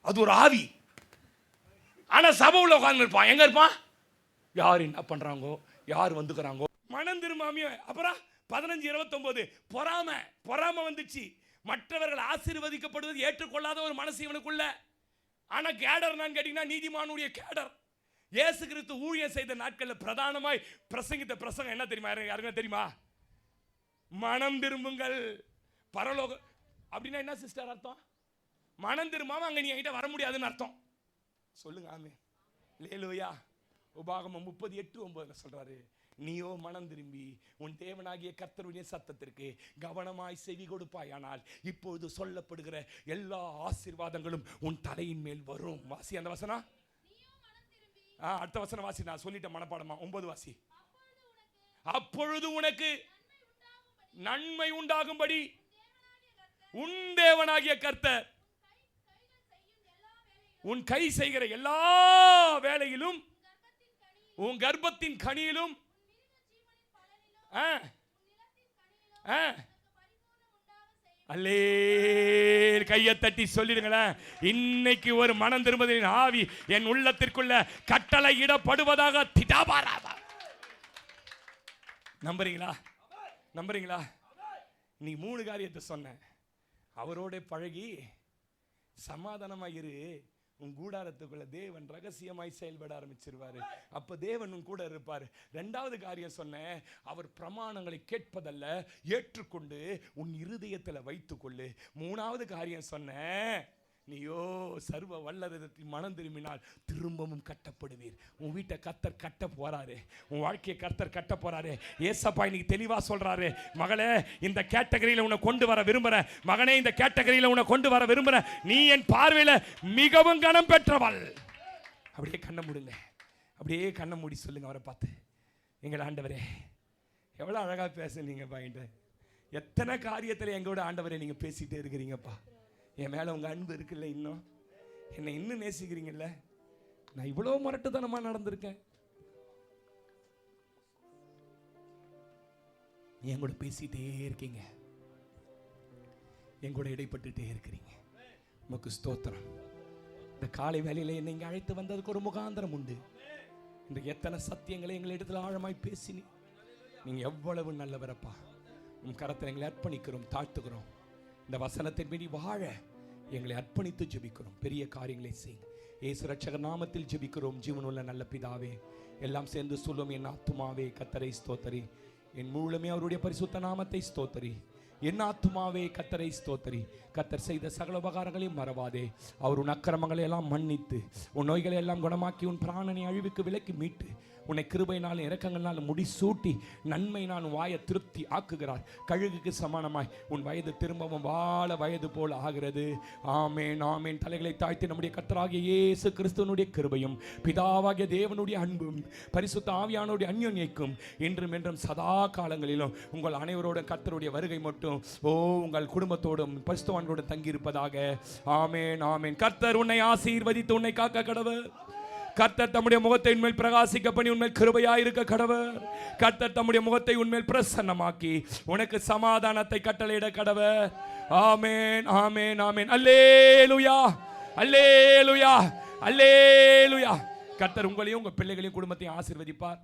அது ஒரு ஆவி. ஆனால் சபையில் உட்கார்ந்து இருப்பான். எங்கே இருப்பான்? யார் என்ன பண்ணுறாங்கோ, யார் வந்துக்கிறாங்கோ, மனம் திரும்பாமையோ. அப்புறம் 15 29 பொறாமை வந்துச்சு. மற்றவர்கள் ஆசீர்வதிக்கப்படுவது ஏற்றுக்கொள்ளாத ஒரு மனசு இவனுக்குள்ள. ஆனால் கேடர் நான் கேட்டீங்கன்னா நீதிமானுடைய கேடர். இயேசு கிறிஸ்து ஊழியம் செய்த நாட்களில் பிரதானமாய் பிரசங்கித்த பிரசங்கம் என்ன தெரியுமா? யாருங்க தெரியுமா? மனம் திரும்புங்கள் பரலோக. அப்படின்னா என்ன சிஸ்டர் அர்த்தம்? மனம் திரும்பாம அங்க நீ என்கிட்ட வர முடியாதுன்னு அர்த்தம். சொல்லுங்க ஆமே. லேலூயா. உபாகமம் 38:9 சொல்றாரு, நீயோ மனம் திரும்பி உன் தேவனாகிய கர்த்தருடைய சத்தத்திற்கு கவனமாய் செவி கொடுப்பாயானால் இப்பொழுது சொல்லப்படுகிற எல்லா ஆசீர்வாதங்களும் உன் தலையின் மேல் வரும். வாசி அந்த வசனம். அடுத்த வசனம் வாசி. நான் சொல்லிட்டேன் மனப்பாடமா. 9 வாசி. அப்பொழுது உனக்கு நன்மை உண்டாகும்படி உன் தேவனாகிய கர்த்தர் உன் கை செய்கிற எல்லா வேலையிலும் உன் கர்ப்பத்தின் கனியிலும் கையை தட்டி சொல்லிடுங்களேன், இன்னைக்கு ஒரு மனம் திரும்புதலின் ஆவி என் உள்ளத்திற்குள்ள கட்டளை இடப்படுவதாக. நம்புறீங்களா? நீ 3 காரியத்தை சொன்ன. அவரோட பழகி சமாதானமாக இரு. உன் கூடாரத்துக்குள்ள தேவன் ரகசியமாய் செயல்பட ஆரம்பிச்சிருவாரு. அப்ப தேவன் உன் கூட இருப்பாரு. 2வது காரியம் சொன்னேன், அவர் பிரமாணங்களை கேட்பதல்ல ஏற்றுக்கொண்டு உன் இருதயத்தில் வைத்துக்கொள்ளு. 3வது காரியம் சொன்னேன், நீயோ சர்வ வல்லரத்தில் மனம் திரும்பினால் திரும்பவும் கட்டப்படுவீர். உன் வீட்டை கர்த்தர் கட்ட போறாரு, உன் வாழ்க்கையை கர்த்தர் கட்ட போறாரு. ஏசப்பா இன்னைக்கு தெளிவா சொல்றாரு, மகளே இந்த கேட்டகரியில உன்னை கொண்டு வர விரும்புறேன், மகனே இந்த கேட்டகரியில உன்னை கொண்டு வர விரும்புறேன், நீ என் பார்வையில மிகவும் கனம் பெற்றவள். அப்படியே கண்ணை மூடுங்க, அப்படியே கண்ணை மூடி சொல்லுங்க அவரை பார்த்து, எங்கள் ஆண்டவரே எவ்வளவு அழகா பேசுனீங்க பாயிண்ட். எத்தனை காரியத்தில் எங்களோட ஆண்டவரே நீங்க பேசிட்டே இருக்கிறீங்கப்பா. என் மேலே உங்கள் அன்பு இருக்குல்ல, இன்னும் என்னை இன்னும் நேசிக்கிறீங்கல்ல. நான் இவ்வளோ முரட்டுத்தனமாக நடந்திருக்கேன், என் கூட பேசிட்டே இருக்கீங்க, என் கூட இடைப்பட்டுட்டே இருக்கிறீங்க. உமக்கு ஸ்தோத்திரம். இந்த காலை வேலையில் என்னை இங்கே அழைத்து வந்ததுக்கு ஒரு முகாந்திரம் உண்டு. இன்றைக்கு எத்தனை சத்தியங்களை எங்கள் இடத்துல ஆழமாய் பேசினி. நீங்கள் எவ்வளவு நல்லவரப்பா. உன் கரத்தை எங்களை அர்ப்பணிக்கிறோம், தாழ்த்துக்கிறோம். இந்த வசனத்தின் மீறி வாழ எங்களை அர்ப்பணித்து ஜெபிக்கிறோம். பெரிய காரியங்களை செய். இயேசு ரட்சகர் நாமத்தில் ஜெபிக்கிறோம் ஜீவனுள்ள நல்ல பிதாவே. எல்லாம் சேர்ந்து சொல்லும், என் ஆத்துமாவே கர்த்தரை ஸ்தோத்தரி, என் முழுமே அவருடைய பரிசுத்த நாமத்தை ஸ்தோத்தரி. என் ஆத்துமாவே கர்த்தரை ஸ்தோத்திரி. கர்த்தர் செய்த சகல உபகாரங்களையும் மறவாதே. அவர் உன் அக்கிரமங்களை எல்லாம் மன்னித்து, உன் நோய்களை எல்லாம் குணமாக்கி, உன் பிராணனை அழிவுக்கு விலக்கி மீட்டு, உன்னை கிருபையினாலும் இரக்கங்களாலும் முடிசூட்டி, நன்மையினால் வாயை திருப்தி ஆக்குகிறார். கழுகுக்கு சமானமாய் உன் வயது திரும்பவும் வாழ வயது போல ஆகிறது. ஆமேன், ஆமேன். தலைகளை தாழ்த்தி நம்முடைய கர்த்தராகிய இயேசு கிறிஸ்துவனுடைய கிருபையும், பிதாவாகிய தேவனுடைய அன்பும், பரிசுத்த ஆவியானுடைய அந்யோன்யைக்கும் இன்றும் என்றும் சதா காலங்களிலும் உங்கள் அனைவரோட கர்த்தருடைய வருகை மட்டும் உங்கள் குடும்பத்தோடும் பரிசுத்தவான்களோடும் தங்கியிருப்பதாக. ஆமேன், ஆமேன். கர்த்தர் உன்னை ஆசீர்வதித்து உன்னை காக்க கடவர். கர்த்தர் தம்முடைய முகத்தை உன்மேல் பிரகாசிக்க பண்ணி உன்மேல் கிருபையாயிருக்க கடவர். கர்த்தர் தம்முடைய முகத்தை உன்மேல் பிரசன்னமாக்கி உனக்கு சமாதானத்தை கட்டளையிட கடவர். ஆமென், ஆமென், ஆமென். அல்லேலூயா, அல்லேலூயா, அல்லேலூயா. கர்த்தர் உங்களையும் உங்க பிள்ளைகளையும் குடும்பத்தையும் ஆசீர்வதிப்பார்.